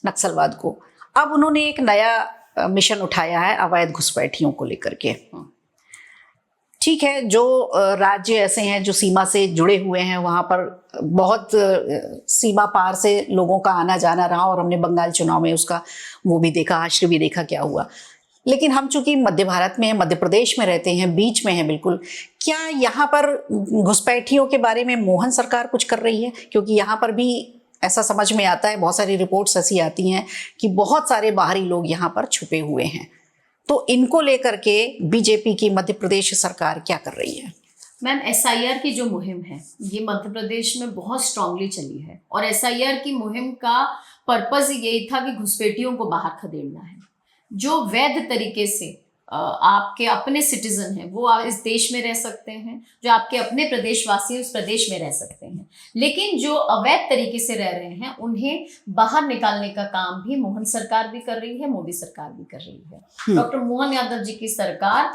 नक्सलवाद को। अब उन्होंने एक नया मिशन उठाया है अवैध घुसपैठियों को लेकर के। ठीक है, जो राज्य ऐसे हैं जो सीमा से जुड़े हुए हैं, वहाँ पर बहुत सीमा पार से लोगों का आना जाना रहा और हमने बंगाल चुनाव में उसका वो भी देखा, हाश्र भी देखा क्या हुआ। लेकिन हम चूंकि मध्य भारत में हैं, मध्य प्रदेश में रहते हैं, बीच में हैं बिल्कुल, क्या यहाँ पर घुसपैठियों के बारे में मोहन सरकार कुछ कर रही है? क्योंकि यहाँ पर भी ऐसा समझ में आता है, बहुत सारी रिपोर्ट्स ऐसी आती हैं कि बहुत सारे बाहरी लोग यहाँ पर छुपे हुए हैं। तो इनको लेकर के बीजेपी की मध्य प्रदेश सरकार क्या कर रही है? मैम, एसआईआर की जो मुहिम है ये मध्य प्रदेश में बहुत स्ट्रांगली चली है और एसआईआर की मुहिम का पर्पस यही था कि घुसपैठियों को बाहर खदेड़ना है। जो वैध तरीके से आपके अपने सिटीजन हैं वो इस देश में रह सकते हैं, जो आपके अपने प्रदेशवासी हैं उस प्रदेश में रह सकते हैं, लेकिन जो अवैध तरीके से रह रहे हैं उन्हें बाहर निकालने का काम भी मोहन सरकार भी कर रही है, मोदी सरकार भी कर रही है। डॉक्टर मोहन यादव जी की सरकार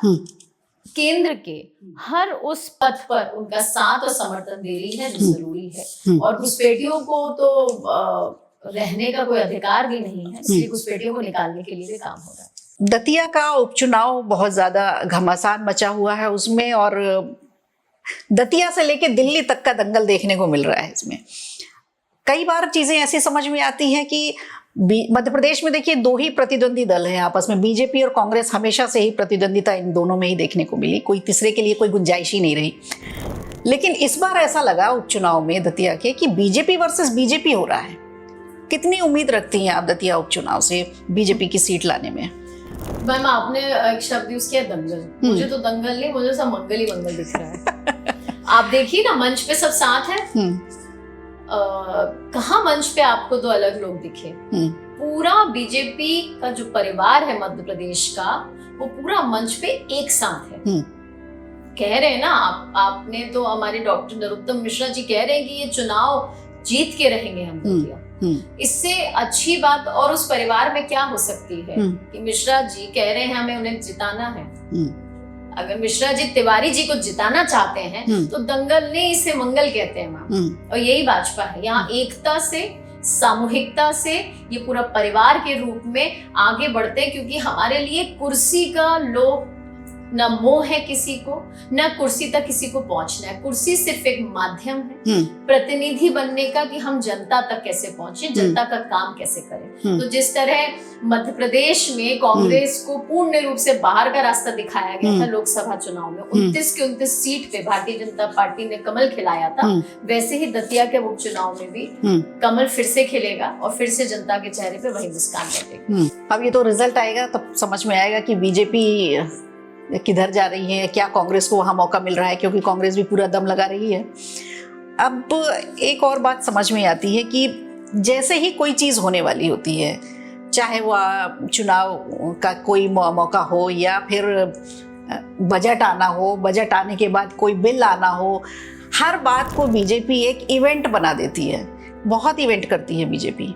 केंद्र के हर उस पथ पर उनका साथ और समर्थन दे रही है जो जरूरी है। और घुसपैठियों को तो रहने का कोई अधिकार भी नहीं है, इसलिए घुसपैठियों को निकालने के लिए भी काम हो रहा है। दतिया का उपचुनाव बहुत ज्यादा घमासान मचा हुआ है उसमें, और दतिया से लेके दिल्ली तक का दंगल देखने को मिल रहा है इसमें। कई बार चीजें ऐसी समझ में आती हैं कि मध्य प्रदेश में देखिए 2 ही प्रतिद्वंदी दल हैं आपस में, बीजेपी और कांग्रेस। हमेशा से ही प्रतिद्वंदिता इन दोनों में ही देखने को मिली, कोई तीसरे के लिए कोई गुंजाइश ही नहीं रही। लेकिन इस बार ऐसा लगा उपचुनाव में दतिया के कि बीजेपी वर्सेस बीजेपी हो रहा है। कितनी उम्मीद रखती हैं आप दतिया उपचुनाव से बीजेपी की सीट लाने में? मैम आपने एक शब्द यूज किया दंगल। मुझे तो दंगल नहीं, मुझे सब मंगल ही मंगल दिख रहा है। आप देखिए ना, मंच पे सब साथ है। कहाँ मंच पे आपको दो अलग लोग दिखे? पूरा बीजेपी का जो परिवार है मध्य प्रदेश का, वो पूरा मंच पे एक साथ है। कह रहे हैं ना आपने तो, हमारे डॉक्टर नरोत्तम मिश्रा जी कह रहे हैं कि ये चुनाव जीत के रहेंगे हम दतिया। इससे अच्छी बात और उस परिवार में क्या हो सकती है कि मिश्रा जी कह रहे हैं हमें उन्हें जिताना है। अगर मिश्रा जी तिवारी जी को जिताना चाहते हैं तो दंगल नहीं, इसे मंगल कहते हैं मैम। और यही भाजपा है, यहाँ एकता से, सामूहिकता से ये पूरा परिवार के रूप में आगे बढ़ते हैं। क्योंकि हमारे लिए कुर्सी का लोग न मोह है किसी को, न कुर्सी तक किसी को पहुंचना है। कुर्सी सिर्फ एक माध्यम है प्रतिनिधि बनने का, कि हम जनता तक कैसे पहुंचे, जनता का काम कैसे करें। तो जिस तरह मध्य प्रदेश में कांग्रेस को पूर्ण रूप से बाहर का रास्ता दिखाया गया था लोकसभा चुनाव में, 29 के 29 सीट पे भारतीय जनता पार्टी ने कमल खिलाया था, वैसे ही दतिया के उपचुनाव में भी कमल फिर से खिलेगा और फिर से जनता के चेहरे पे वही मुस्कान बैठेगी। अब ये तो रिजल्ट आएगा तब समझ में आएगा कि बीजेपी किधर जा रही है, क्या कांग्रेस को वहां मौका मिल रहा है, क्योंकि कांग्रेस भी पूरा दम लगा रही है। अब एक और बात समझ में आती है कि जैसे ही कोई चीज होने वाली होती है, चाहे वह चुनाव का कोई मौका हो या फिर बजट आना हो, बजट आने के बाद कोई बिल आना हो, हर बात को बीजेपी एक इवेंट बना देती है। बहुत इवेंट करती है बीजेपी।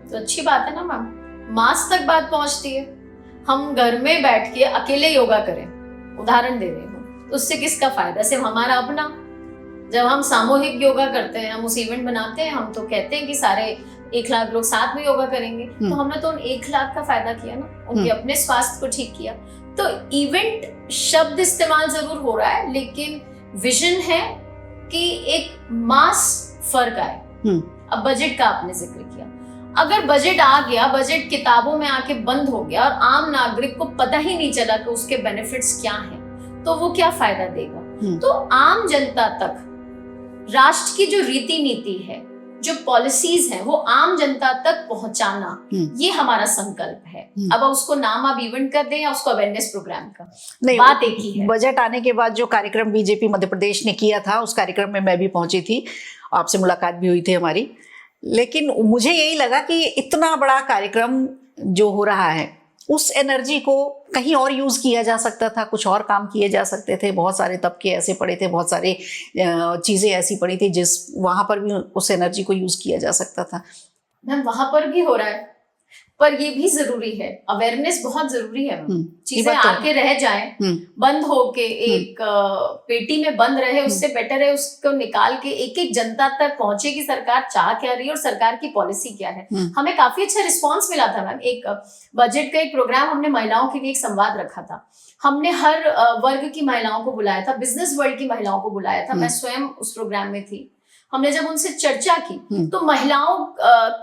तो अच्छी बात है ना मैम, मास तक बात पहुंचती है। हम घर में बैठ के अकेले योगा करें, उदाहरण दे रही हूँ, तो उससे किसका फायदा? सिर्फ हमारा अपना। जब हम सामूहिक योगा करते हैं, हम उस इवेंट बनाते हैं, हम तो कहते हैं कि सारे 1 लाख लोग साथ में योगा करेंगे, तो हमने तो उन 1 लाख का फायदा किया ना, उनके अपने स्वास्थ्य को ठीक किया। तो इवेंट शब्द इस्तेमाल जरूर हो रहा है, लेकिन विजन है कि एक मास फर्क आए। अब बजट का आपने जिक्र किया, अगर बजट आ गया, बजट किताबों में आके बंद हो गया और आम नागरिक को पता ही नहीं चला कि उसके बेनिफिट्स क्या हैं, तो वो क्या फायदा देगा? तो आम जनता तक राष्ट्र की जो रीति नीति है, जो पॉलिसीज हैं, वो आम जनता तक पहुंचाना, ये हमारा संकल्प है। अब उसको नाम आप इवेंट कर दें या उसको अवेयरनेस प्रोग्राम का, नहीं, बात एक ही है। बजट आने के बाद जो कार्यक्रम बीजेपी मध्य प्रदेश ने किया था, उस कार्यक्रम में मैं भी पहुंची थी, आपसे मुलाकात भी हुई थी हमारी। लेकिन मुझे यही लगा कि इतना बड़ा कार्यक्रम जो हो रहा है, उस एनर्जी को कहीं और यूज किया जा सकता था, कुछ और काम किए जा सकते थे। बहुत सारे तबके ऐसे पड़े थे, बहुत सारे चीजें ऐसी पड़ी थी जिस वहां पर भी उस एनर्जी को यूज किया जा सकता था। मैम वहां पर भी हो रहा है, पर ये भी जरूरी है, अवेयरनेस बहुत जरूरी है। चीजें आके रह जाएं, बंद होके एक पेटी में बंद रहे, उससे बेटर है उसको निकाल के एक एक जनता तक पहुंचे कि सरकार चाह क्या रही है और सरकार की पॉलिसी क्या है। हमें काफी अच्छा रिस्पॉन्स मिला था मैम। एक बजट का एक प्रोग्राम हमने महिलाओं के लिए एक संवाद रखा था। हमने हर वर्ग की महिलाओं को बुलाया था, बिजनेस वर्ल्ड की महिलाओं को बुलाया था। मैं स्वयं उस प्रोग्राम में थी। हमने जब उनसे चर्चा की तो महिलाओं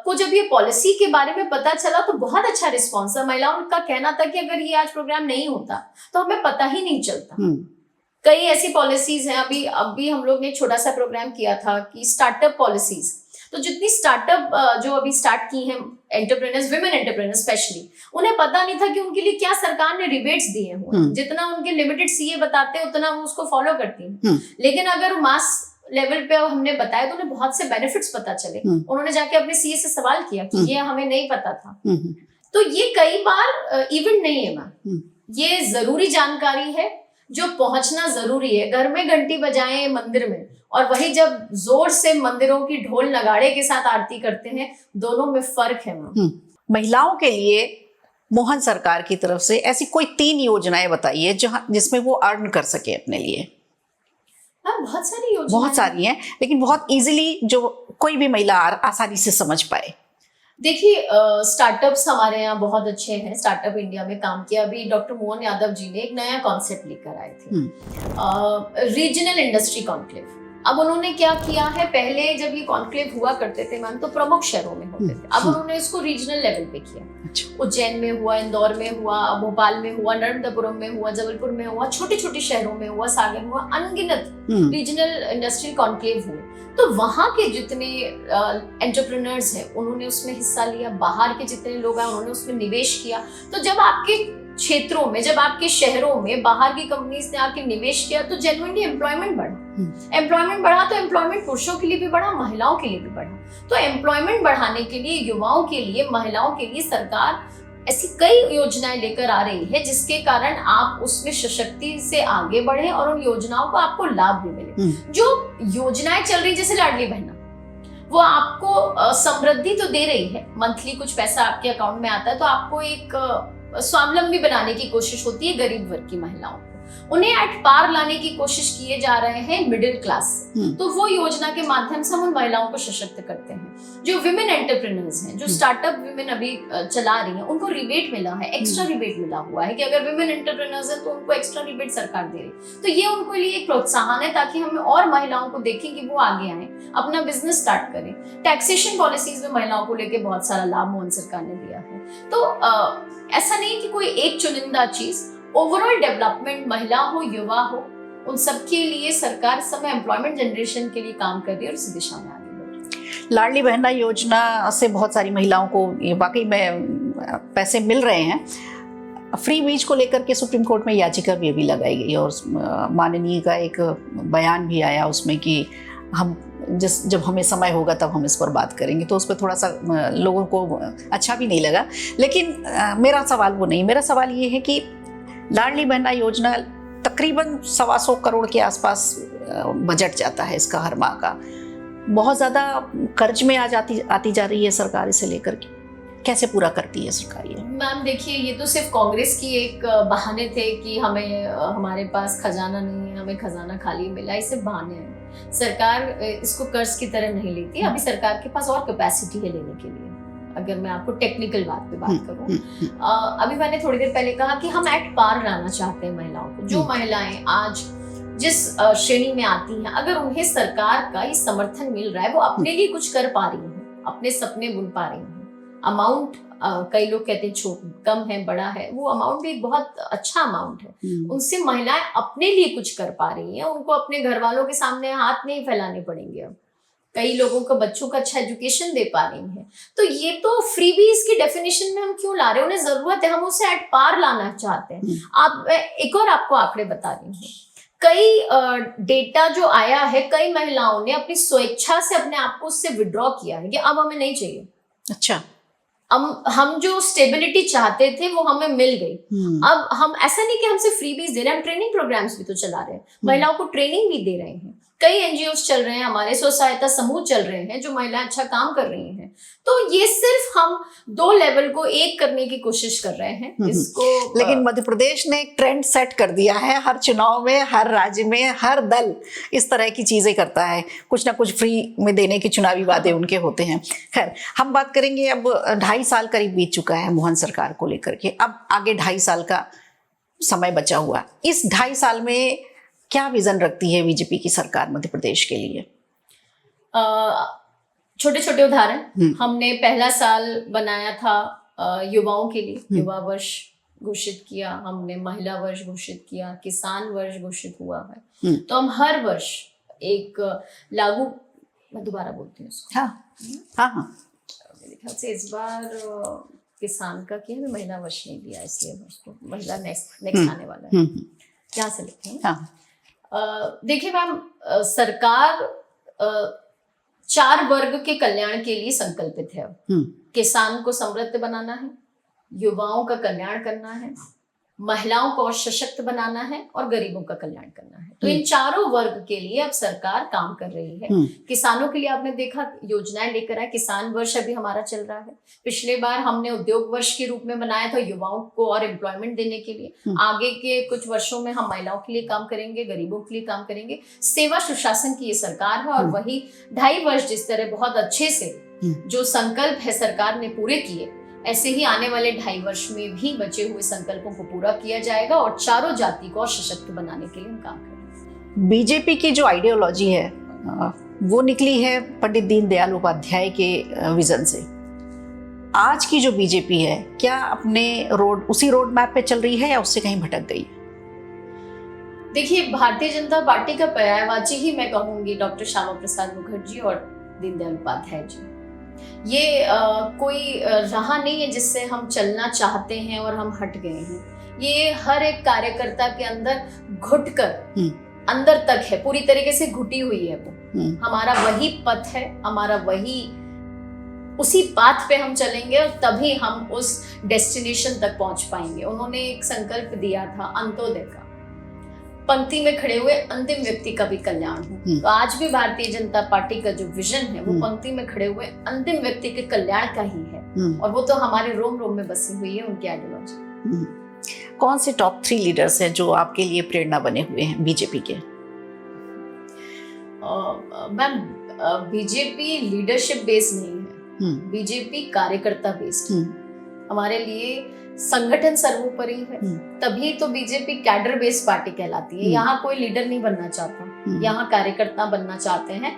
को जब ये पॉलिसी के बारे में पता चला तो बहुत अच्छा रिस्पॉन्स था। महिलाओं का कहना था कि अगर ये आज प्रोग्राम नहीं होता तो हमें पता ही नहीं चलता। कई ऐसी पॉलिसीज हैं। अभी हम लोग ने एक छोटा सा प्रोग्राम किया था कि स्टार्टअप पॉलिसीज, तो जितनी स्टार्टअप जो अभी स्टार्ट की हैं एंटरप्रेन्योर्स, विमेन एंटरप्रेन्योर्स स्पेशली, उन्हें पता नहीं था कि उनके लिए क्या सरकार ने रिबेट्स दिए हुए। जितना उनके लिमिटेड सीए बताते हैं उतना वो उसको फॉलो करती हैं। लेकिन अगर मास लेवल पे हमने बताया तो उन्हें बहुत से बेनिफिट्स पता चले। उन्होंने जाके अपने सीए से सवाल किया कि ये हमें नहीं पता था। तो ये कई बार इवेंट नहीं है मैम, ये जरूरी जानकारी है जो पहुंचना जरूरी है। घर में घंटी बजाएं मंदिर में, और वही जब जोर से मंदिरों की ढोल नगाड़े के साथ आरती करते हैं, दोनों में फर्क है मैम। महिलाओं के लिए मोहन सरकार की तरफ से ऐसी कोई 3 योजनाएं बताइए जिसमें वो अर्न कर सके अपने लिए। बहुत सारी योजनाएं, बहुत सारी हैं, लेकिन बहुत इजीली जो कोई भी महिला आसानी से समझ पाए। देखिए स्टार्टअप्स हमारे यहाँ बहुत अच्छे हैं। स्टार्टअप इंडिया में काम किया। अभी डॉक्टर मोहन यादव जी ने एक नया कॉन्सेप्ट लेकर आए थे, रीजनल इंडस्ट्री कॉन्क्लेव। अब उन्होंने क्या किया है, पहले जब ये कॉन्क्लेव हुआ करते थे मैम तो प्रमुख शहरों में होते थे, अब उन्होंने इसको रीजनल लेवल पे किया। उज्जैन में हुआ, इंदौर में हुआ, भोपाल में हुआ, नर्मदापुरम में हुआ, जबलपुर में हुआ, छोटे छोटे शहरों में हुआ, सागर में हुआ, अनगिनत रीजनल इंडस्ट्रियल कॉन्क्लेव हुए। तो वहां के जितने एंटरप्रेन्योर्स हैं उन्होंने उसमें हिस्सा लिया, बाहर के जितने लोग हैं उन्होंने उसमें निवेश किया। तो जब आपके क्षेत्रों में, जब आपके शहरों में बाहर की कंपनीज ने आके निवेश किया तो जेन्युइनली एम्प्लॉयमेंट बढ़ा। एम्प्लॉयमेंट बढ़ा तो एम्प्लॉयमेंट पुरुषों के लिए भी बढ़ा, महिलाओं के लिए भी बढ़ा। तो एम्प्लॉयमेंट बढ़ाने के लिए, युवाओं के लिए, महिलाओं के लिए सरकार ऐसी कई योजनाएं लेकर आ रही है जिसके कारण आप उसमें सशक्ति से आगे बढ़े और उन योजनाओं को आपको लाभ भी मिले। जो योजनाएं चल रही जैसे लाडली बहना, वो आपको समृद्धि तो दे रही है, मंथली कुछ पैसा आपके अकाउंट में आता है, तो आपको एक स्वावलंबी बनाने की कोशिश होती है गरीब वर्ग की महिलाओं को, उन्हें एट पार लाने की कोशिश किए जा रहे हैं मिडिल क्लास से। तो वो योजना के माध्यम से हम उन महिलाओं को सशक्त करते हैं। जो विमेन एंटरप्रेन्योर्स हैं, जो स्टार्टअप विमेन अभी चला रही हैं, उनको रिबेट मिला है, एक्स्ट्रा रिबेट मिला हुआ है कि अगर विमेन एंटरप्रेन्योर्स है तो उनको एक्स्ट्रा रिबेट सरकार दे रही है। तो ये उनके लिए एक प्रोत्साहन है ताकि हम और महिलाओं को देखें कि वो आगे आए, अपना बिजनेस स्टार्ट करें। टैक्सेशन पॉलिसीज में महिलाओं को लेकर बहुत सारा लाभ मोहन सरकार ने दिया है। तो ऐसा नहीं कि कोई एक चुनिंदा चीज, ओवरऑल डेवलपमेंट, महिला हो, युवा हो, उन सबके लिए सरकार समय एम्प्लॉयमेंट जनरेशन के लिए काम कर रही है और इसी दिशा में आगे बढ़ रही है। लाडली बहना योजना से बहुत सारी महिलाओं को ये वाकई में पैसे मिल रहे हैं। फ्री बीज को लेकर के सुप्रीम कोर्ट में याचिका भी अभी लगाई गई और माननीय का एक बयान भी आया उसमें कि हम जब हमें समय होगा तब हम इस पर बात करेंगे। तो उस पर थोड़ा सा लोगों को अच्छा भी नहीं लगा। लेकिन मेरा सवाल वो नहीं, मेरा सवाल ये है कि लाडली बहना योजना तकरीबन 125 करोड़ के आसपास बजट जाता है इसका हर माह का। बहुत ज़्यादा कर्ज में आती जा रही है सरकार इसे लेकर के। कैसे पूरा करती है सरकार ये? मैम देखिए, ये तो सिर्फ कांग्रेस की एक बहाने थे कि हमें हमारे पास खजाना नहीं है, हमें खजाना खाली मिला, ये सिर्फ बहाने हैं। सरकार इसको कर्ज की तरह नहीं लेती। अभी सरकार के पास और कैपेसिटी है लेने के लिए। अगर मैं आपको टेक्निकल बात पे बात करूं, अभी मैंने थोड़ी देर पहले कहा कि हम एट पार लाना चाहते हैं महिलाओं को। जो महिलाएं आज जिस श्रेणी में आती हैं, अगर उन्हें सरकार का ये समर्थन मिल रहा है, वो अपने लिए कुछ कर पा रही हैं, अपने सपने बुन पा रही हैं। अमाउंट कई लोग कहते हैं कम है, बड़ा है, वो अमाउंट भी एक बहुत अच्छा अमाउंट है। उनसे महिलाएं अपने लिए कुछ कर पा रही हैं, उनको अपने घर वालों के सामने हाथ नहीं फैलाने पड़ेंगे। अब कई लोगों को बच्चों का अच्छा एजुकेशन दे पा रही हैं। तो ये तो फ्रीबीज की डेफिनेशन में हम क्यों ला रहे हैं? उन्हें जरूरत है, हम उसे एट पार लाना चाहते हैं। आप एक और आपको आंकड़े बता रही हूँ। कई डेटा जो आया है, कई महिलाओं ने अपनी स्वेच्छा से अपने आप को उससे विड्रॉ किया है कि अब हमें नहीं चाहिए। अच्छा, हम जो स्टेबिलिटी चाहते थे वो हमें मिल गई। अब हम ऐसा नहीं कि हम सिर्फ फ्रीबीज दे रहे हैं, हम ट्रेनिंग प्रोग्राम्स भी तो चला रहे हैं, महिलाओं को ट्रेनिंग भी दे रहे हैं। कई एनजीओस चल रहे हैं, हमारे स्व सहायता समूह चल रहे हैं जो महिलाएं अच्छा काम कर रही हैं। तो ये सिर्फ हम 2 लेवल को एक करने की कोशिश कर रहे हैं इसको। लेकिन मध्य प्रदेश ने एक ट्रेंड सेट कर दिया है। हर चुनाव में, हर राज्य में, हर दल इस तरह की चीजें करता है। कुछ ना कुछ फ्री में देने की चुनावी वादे उनके होते हैं। खैर, हम बात करेंगे। अब 2.5 साल करीब बीत चुका है मोहन सरकार को लेकर के। अब आगे 2.5 साल का समय बचा हुआ। इस 2.5 साल में क्या विजन रखती है बीजेपी की सरकार मध्य प्रदेश के लिए? छोटे छोटे उदाहरण, हमने पहला साल बनाया था युवाओं के लिए, युवा वर्ष घोषित किया, हमने महिला वर्ष घोषित किया, किसान वर्ष घोषित हुआ है। तो हम हर वर्ष एक लागू, मैं दोबारा बोलती हूँ उसको। हाँ, मेरे ख्याल से इस बार किसान का किया, महिला वर्ष नहीं दिया, इसलिए उसको महिला नेक्स्ट आने वाला है। यहाँ से लिखते हैं। देखिए मैम, सरकार 4 वर्ग के कल्याण के लिए संकल्पित है। किसान को समृद्ध बनाना है, युवाओं का कल्याण करना है, महिलाओं को और सशक्त बनाना है और गरीबों का कल्याण करना है। तो इन चारों वर्ग के लिए अब सरकार काम कर रही है। किसानों के लिए आपने देखा योजनाएं लेकर आए। किसान वर्ष अभी हमारा चल रहा है। पिछले बार हमने उद्योग वर्ष के रूप में बनाया था युवाओं को और एम्प्लॉयमेंट देने के लिए। आगे के कुछ वर्षों में हम महिलाओं के लिए काम करेंगे, गरीबों के लिए काम करेंगे। सेवा सुशासन की ये सरकार है और वही 2.5 वर्ष जिस तरह बहुत अच्छे से जो संकल्प है सरकार ने पूरे किए, ऐसे ही आने वाले 2.5 वर्ष में भी बचे हुए संकल्पों को पूरा किया जाएगा और चारों जाति को सशक्त बनाने के लिए हम काम करेंगे। बीजेपी की जो आइडियोलॉजी है वो निकली है पंडित दीनदयाल उपाध्याय के विजन से। आज की जो बीजेपी है, क्या अपने उसी रोड मैप पे चल रही है या उससे कहीं भटक गई? देखिए, भारतीय जनता पार्टी का पर्यायवाची ही मैं कहूंगी डॉक्टर श्यामा प्रसाद मुखर्जी और दीनदयाल उपाध्याय जी। ये कोई राह नहीं है जिससे हम चलना चाहते हैं और हम हट गए हैं। ये हर एक कार्यकर्ता के अंदर घुटकर अंदर तक है, पूरी तरीके से घुटी हुई है वो। हमारा वही पथ है, हमारा वही, उसी पाथ पे हम चलेंगे और तभी हम उस डेस्टिनेशन तक पहुंच पाएंगे। उन्होंने एक संकल्प दिया था अंत्योदय का, पंक्ति में खड़े हुए अंतिम व्यक्ति का भी कल्याण हो। तो आज भी भारतीय जनता पार्टी का जो विजन है वो पंक्ति में खड़े हुए अंतिम व्यक्ति के कल्याण का ही है, और वो तो हमारे रोम रोम में बसी हुई है उनकी आइडियोलॉजी। कौन से टॉप 3 लीडर्स हैं जो आपके लिए प्रेरणा बने हुए हैं बीजेपी के? मैम, बीजेपी लीडरशिप बेस्ड नहीं है, बीजेपी कार्यकर्ता बेस्ड है। हमारे लिए संगठन सर्वोपरि है, तभी तो बीजेपी कैडर बेस्ड पार्टी कहलाती है। यहाँ कोई लीडर नहीं बनना चाहता, यहाँ कार्यकर्ता बनना चाहते हैं।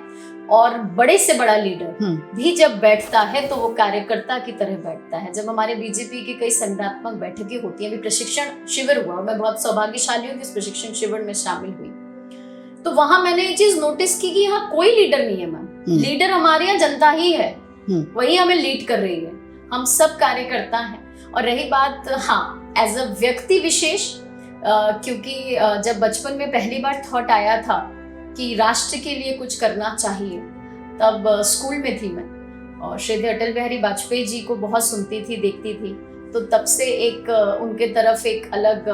और बड़े से बड़ा लीडर भी जब बैठता है तो वो कार्यकर्ता की तरह बैठता है। जब हमारे बीजेपी की कई संगठनात्मक बैठकें होती हैं, अभी प्रशिक्षण शिविर हुआ, मैं बहुत सौभाग्यशाली हूँ कि इस प्रशिक्षण शिविर में शामिल हुई, तो वहां मैंने ये चीज नोटिस की कि यहाँ कोई लीडर नहीं है मैम। लीडर हमारे यहाँ जनता ही है, वही हमें लीड कर रही है। हम सब कार्यकर्ता हैं। और रही बात, हाँ, एज अ व्यक्ति विशेष, क्योंकि जब बचपन में पहली बार थॉट आया था कि राष्ट्र के लिए कुछ करना चाहिए, तब स्कूल में थी मैं और श्रीमती अटल बिहारी वाजपेयी जी को बहुत सुनती थी, देखती थी। तो तब से एक उनके तरफ एक अलग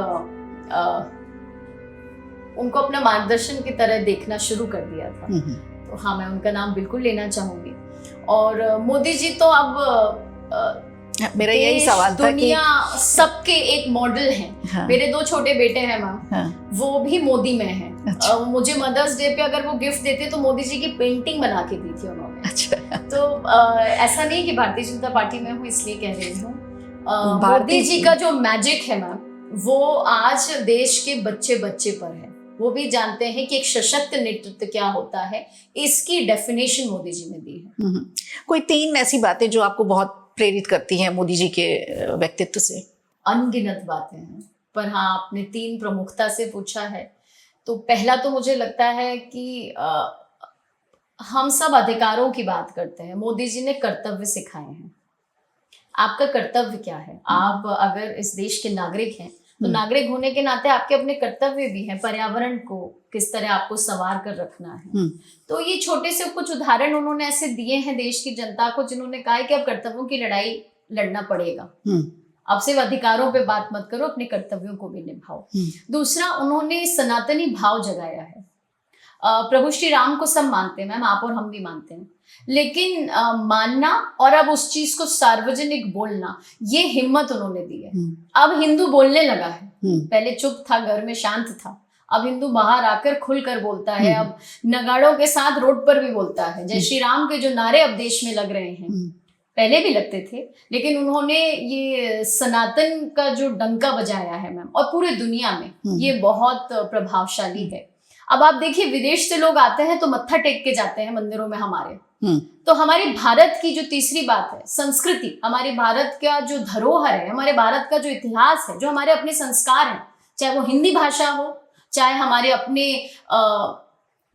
उनको अपना मार्गदर्शन की तरह देखना शुरू कर दिया था। तो हाँ, मैं उनका नाम बिल्कुल लेना चाहूंगी। और मोदी जी तो अब मेरा यही सवाल था, दुनिया सबके एक मॉडल हैं। हाँ। मेरे 2 छोटे बेटे हैं मैम, हाँ। वो भी मोदी में हैं। अच्छा। मुझे मदर्स डे पे अगर वो गिफ्ट देते तो मोदी जी की पेंटिंग बना के दी थी उन्होंने। अच्छा। तो ऐसा नहीं कि भारतीय जनता पार्टी में हूँ इसलिए कह रही हूँ। मोदी जी का जो मैजिक है मैम, वो आज देश के बच्चे बच्चे पर है। वो भी जानते हैं कि एक सशक्त नेतृत्व क्या होता है, इसकी डेफिनेशन मोदी जी ने दी है। कोई 3 ऐसी बातें जो आपको बहुत प्रेरित करती हैं मोदी जी के व्यक्तित्व से? अनगिनत बातें हैं, पर हाँ, आपने 3 प्रमुखता से पूछा है। तो पहला तो मुझे लगता है कि हम सब अधिकारों की बात करते हैं, मोदी जी ने कर्तव्य सिखाए हैं। आपका कर्तव्य क्या है? आप अगर इस देश के नागरिक हैं तो नागरिक होने के नाते आपके अपने कर्तव्य भी हैं। पर्यावरण को किस तरह आपको संवार कर रखना है। तो ये छोटे से कुछ उदाहरण उन्होंने ऐसे दिए हैं देश की जनता को, जिन्होंने कहा है कि अब कर्तव्यों की लड़ाई लड़ना पड़ेगा। अब सिर्फ अधिकारों पे बात मत करो, अपने कर्तव्यों को भी निभाओ। दूसरा, उन्होंने सनातनी भाव जगाया है। प्रभु श्री राम को सब मानते हैं मैम, आप और हम भी मानते हैं, लेकिन मानना और अब उस चीज को सार्वजनिक बोलना, ये हिम्मत उन्होंने दी है। अब हिंदू बोलने लगा है, पहले चुप था, घर में शांत था, अब हिंदू बाहर आकर खुलकर बोलता है। अब नगाड़ों के साथ रोड पर भी बोलता है। जय श्री राम के जो नारे अब देश में लग रहे हैं, पहले भी लगते थे, लेकिन उन्होंने ये सनातन का जो डंका बजाया है मैम, और पूरे दुनिया में ये बहुत प्रभावशाली है। अब आप देखिए, विदेश से लोग आते हैं तो मत्था टेक के जाते हैं मंदिरों में हमारे। तो हमारे भारत की जो तीसरी बात है, संस्कृति, हमारे भारत का जो धरोहर है, हमारे भारत का जो इतिहास है, जो हमारे अपने संस्कार हैं, चाहे वो हिंदी भाषा हो, चाहे हमारे अपने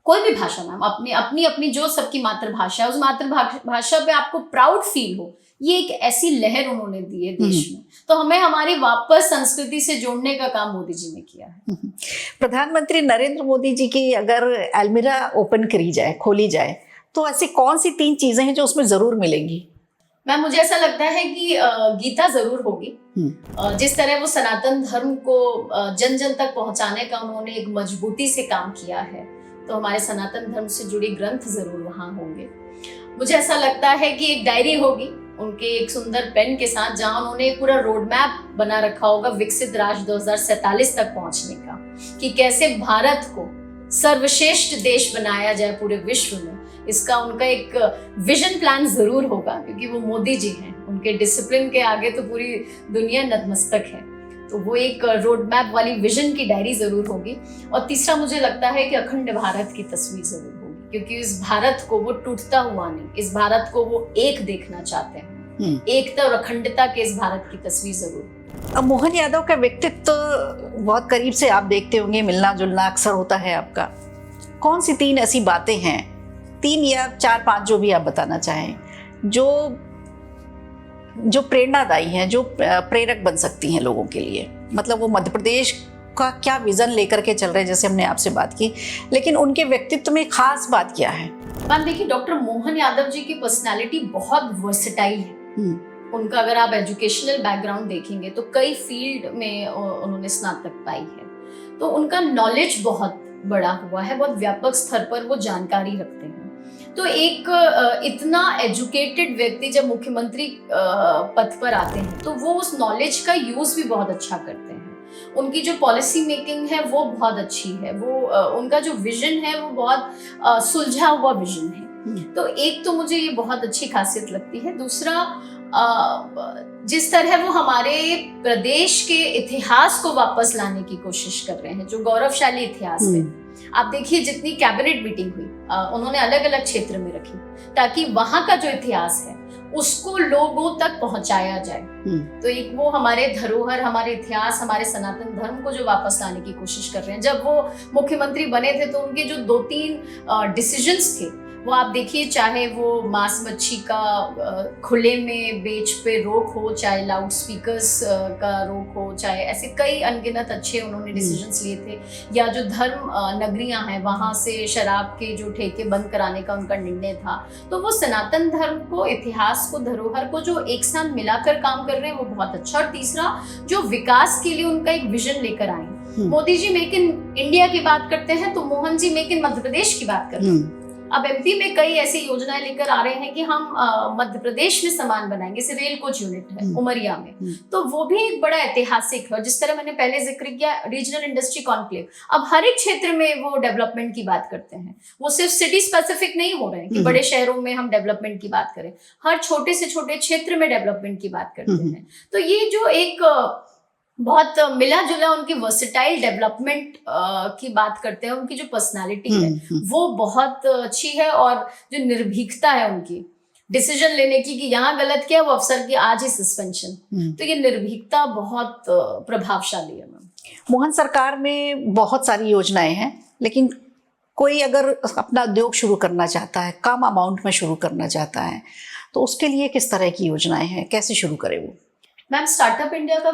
कोई भी भाषा मैम, अपनी अपनी जो सबकी मातृभाषा है, उस मातृभाषा पे आपको प्राउड फील हो, ये एक ऐसी लहर उन्होंने दी है देश में। तो हमें हमारी वापस संस्कृति से जोड़ने का काम मोदी जी ने किया है। प्रधानमंत्री नरेंद्र मोदी जी की अगर अलमीरा ओपन करी जाए, खोली जाए, तो ऐसी कौन सी 3 चीजें हैं जो उसमें जरूर मिलेंगी? मैम, मुझे ऐसा लगता है कि गीता जरूर होगी। जिस तरह वो सनातन धर्म को जन जन तक पहुंचाने का उन्होंने एक मजबूती से काम किया है, तो हमारे सनातन धर्म से जुड़े ग्रंथ जरूर वहां होंगे। मुझे ऐसा लगता है कि एक डायरी होगी उनके एक सुंदर पेन के साथ, जहां उन्होंने एक पूरा रोड मैप बना रखा होगा विकसित राष्ट्र 2047 तक पहुंचने का, कि कैसे भारत को सर्वश्रेष्ठ देश बनाया जाए पूरे विश्व में। इसका उनका एक विजन प्लान जरूर होगा, क्योंकि वो मोदी जी हैं, उनके डिसिप्लिन के आगे तो पूरी दुनिया नतमस्तक है। तो वो एक रोड मैप वाली विजन की डायरी जरूर होगी। और तीसरा, मुझे लगता है कि अखंड भारत की तस्वीर जरूर होगी। क्योंकि इस भारत को वो टूटता हुआ नहीं, इस भारत को वो एक देखना चाहते हैं, एकता और अखंडता के इस भारत की तस्वीर जरूर। अब मोहन यादव का व्यक्तित्व बहुत करीब से आप देखते होंगे, मिलना जुलना अक्सर होता है आपका। कौन सी 3 ऐसी बातें हैं, 3 या 4-5 जो भी आप बताना चाहें, जो प्रेरणादायी हैं, जो प्रेरक बन सकती हैं लोगों के लिए? मतलब वो मध्य प्रदेश का क्या विजन लेकर के चल रहे हैं, जैसे हमने आपसे बात की, लेकिन उनके व्यक्तित्व में खास बात क्या है? मैम देखिए, डॉक्टर मोहन यादव जी की पर्सनालिटी बहुत वर्सेटाइल है। उनका अगर आप एजुकेशनल बैकग्राउंड देखेंगे तो कई फील्ड में उन्होंने स्नातक पाई है, तो उनका नॉलेज बहुत बड़ा हुआ है, बहुत व्यापक स्तर पर वो जानकारी रखते हैं। तो एक इतना एजुकेटेड व्यक्ति जब मुख्यमंत्री पद पर आते हैं तो वो उस नॉलेज का यूज भी बहुत अच्छा करते हैं। उनकी जो पॉलिसी मेकिंग है वो बहुत अच्छी है, वो उनका जो विजन है वो बहुत सुलझा हुआ विजन है। तो एक तो मुझे ये बहुत अच्छी खासियत लगती है। दूसरा, जिस तरह वो हमारे प्रदेश के इतिहास को वापस लाने की कोशिश कर रहे हैं, जो गौरवशाली इतिहास है। आप देखिए, जितनी कैबिनेट मीटिंग हुई उन्होंने अलग अलग क्षेत्र में रखी ताकि वहां का जो इतिहास है उसको लोगों तक पहुंचाया जाए। तो एक वो हमारे धरोहर, हमारे इतिहास, हमारे सनातन धर्म को जो वापस लाने की कोशिश कर रहे हैं। जब वो मुख्यमंत्री बने थे तो उनके जो 2-3 डिसीजंस थे वो आप देखिए, चाहे वो मांस मच्छी का खुले में बेच पे रोक हो, चाहे लाउड स्पीकर्स का रोक हो, चाहे ऐसे कई अनगिनत अच्छे उन्होंने डिसीजंस लिए थे, या जो धर्म नगरियां हैं वहां से शराब के जो ठेके बंद कराने का उनका निर्णय था। तो वो सनातन धर्म को, इतिहास को, धरोहर को जो एक साथ मिलाकर काम कर रहे हैं वो बहुत अच्छा। और तीसरा, जो विकास के लिए उनका एक विजन लेकर आए। Modi ji make in India की बात करते हैं तो मोहन जी मेक इन मध्य प्रदेश की बात करते हैं। अब एमपी में कई ऐसी योजनाएं लेकर आ रहे हैं कि हम मध्य प्रदेश में सामान बनाएंगे। जैसे रेल कोच यूनिट है उमरिया में, तो वो भी एक बड़ा ऐतिहासिक है। और जिस तरह मैंने पहले जिक्र किया, रीजनल इंडस्ट्री कॉन्क्लेव, अब हर एक क्षेत्र में वो डेवलपमेंट की बात करते हैं। वो सिर्फ सिटी स्पेसिफिक नहीं हो रहे हैं कि बड़े शहरों में हम डेवलपमेंट की बात करें, हर छोटे से छोटे क्षेत्र में डेवलपमेंट की बात करते हैं। तो ये जो एक बहुत मिला जुला उनकी वर्सेटाइल डेवलपमेंट की बात करते हैं, उनकी जो पर्सनालिटी है वो बहुत अच्छी है। और जो निर्भीकता है उनकी डिसीजन लेने की कि यहाँ गलत किया, वो अफसर की आज ही सस्पेंशन, तो ये निर्भीकता बहुत प्रभावशाली है। मोहन सरकार में बहुत सारी योजनाएं हैं, लेकिन कोई अगर अपना उद्योग शुरू करना चाहता है, कम अमाउंट में शुरू करना चाहता है, तो उसके लिए किस तरह की योजनाएं हैं, कैसे शुरू करे वो? मैम, स्टार्टअप इंडिया का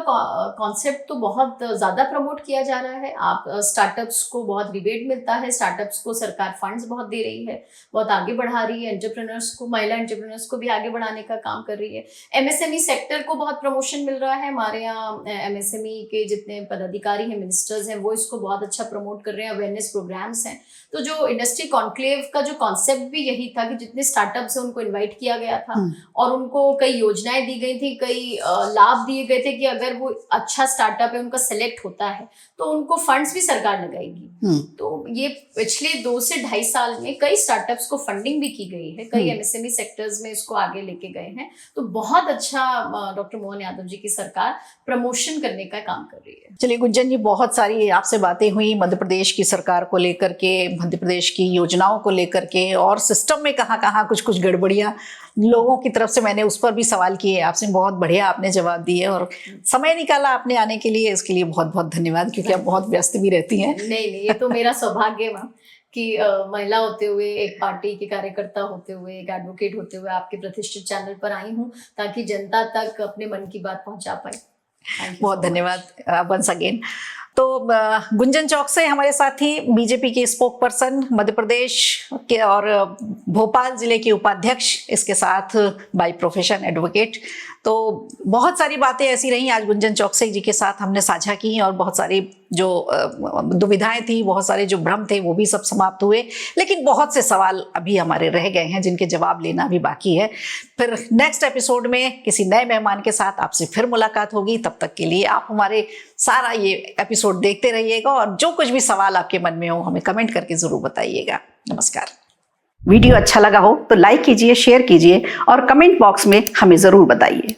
कॉन्सेप्ट तो बहुत ज़्यादा प्रमोट किया जा रहा है। आप स्टार्टअप्स को बहुत रिबेट मिलता है, स्टार्टअप्स को सरकार फंड्स बहुत दे रही है, बहुत आगे बढ़ा रही है। एंटरप्रेन्योर्स को, महिला एंटरप्रेन्योर्स को भी आगे बढ़ाने का काम कर रही है। एमएसएमई सेक्टर को बहुत प्रमोशन मिल रहा है। हमारे यहाँ एमएसएमई के जितने पदाधिकारी हैं, मिनिस्टर्स हैं, वो इसको बहुत अच्छा प्रमोट कर रहे हैं। अवेयरनेस प्रोग्राम्स हैं। तो जो इंडस्ट्री कॉन्क्लेव का जो कॉन्सेप्ट भी यही था कि जितने स्टार्टअप्स हैं उनको इन्वाइट किया गया था और उनको कई योजनाएं दी गई थी, कई लाभ दिए गए थे कि अगर वो अच्छा स्टार्टअप है, उनका सेलेक्ट होता है तो उनको फंड्स भी सरकार लगाएगी। तो ये पिछले 2 से 2.5 साल में कई स्टार्टअप्स को फंडिंग भी की गई है, कई एमएसएमई सेक्टर्स में इसको आगे लेके गए हैं। तो बहुत अच्छा डॉक्टर मोहन यादव जी की सरकार प्रमोशन करने का काम कर रही है। चलिए गुंजन जी, बहुत सारी आपसे बातें हुई मध्य प्रदेश की सरकार को लेकर के, मध्य प्रदेश की योजनाओं को लेकर के, और सिस्टम में कहाँ कहाँ कुछ गड़बड़ियाँ लोगों की तरफ से मैंने उस पर भी सवाल किए आपसे। बहुत बढ़िया आपने जवाब दिए और समय निकाला आपने आने के लिए, इसके लिए बहुत बहुत धन्यवाद, क्योंकि आप बहुत व्यस्त भी रहती हैं। नहीं, ये तो मेरा सौभाग्य है मैम कि महिला होते हुए, एक पार्टी की कार्यकर्ता होते हुए, एक एडवोकेट होते हुए आपके प्रतिष्ठित चैनल पर आई हूँ ताकि जनता तक अपने मन की बात पहुंचा पाए। बहुत धन्यवाद वंस अगेन। तो गुंजन चौक से हमारे साथी बीजेपी के स्पोक पर्सन, मध्य प्रदेश के और भोपाल जिले के उपाध्यक्ष, इसके साथ बाय प्रोफेशन एडवोकेट। तो बहुत सारी बातें ऐसी रहीं आज गुंजन चौकसे जी के साथ हमने साझा की, और बहुत सारी जो दुविधाएं थी, बहुत सारे जो भ्रम थे, वो भी सब समाप्त हुए। लेकिन बहुत से सवाल अभी हमारे रह गए हैं जिनके जवाब लेना भी बाकी है। फिर नेक्स्ट एपिसोड में किसी नए मेहमान के साथ आपसे फिर मुलाकात होगी। तब तक के लिए आप हमारे सारा ये एपिसोड देखते रहिएगा, और जो कुछ भी सवाल आपके मन में हो हमें कमेंट करके जरूर बताइएगा। नमस्कार। वीडियो अच्छा लगा हो तो लाइक कीजिए, शेयर कीजिए और कमेंट बॉक्स में हमें जरूर बताइए।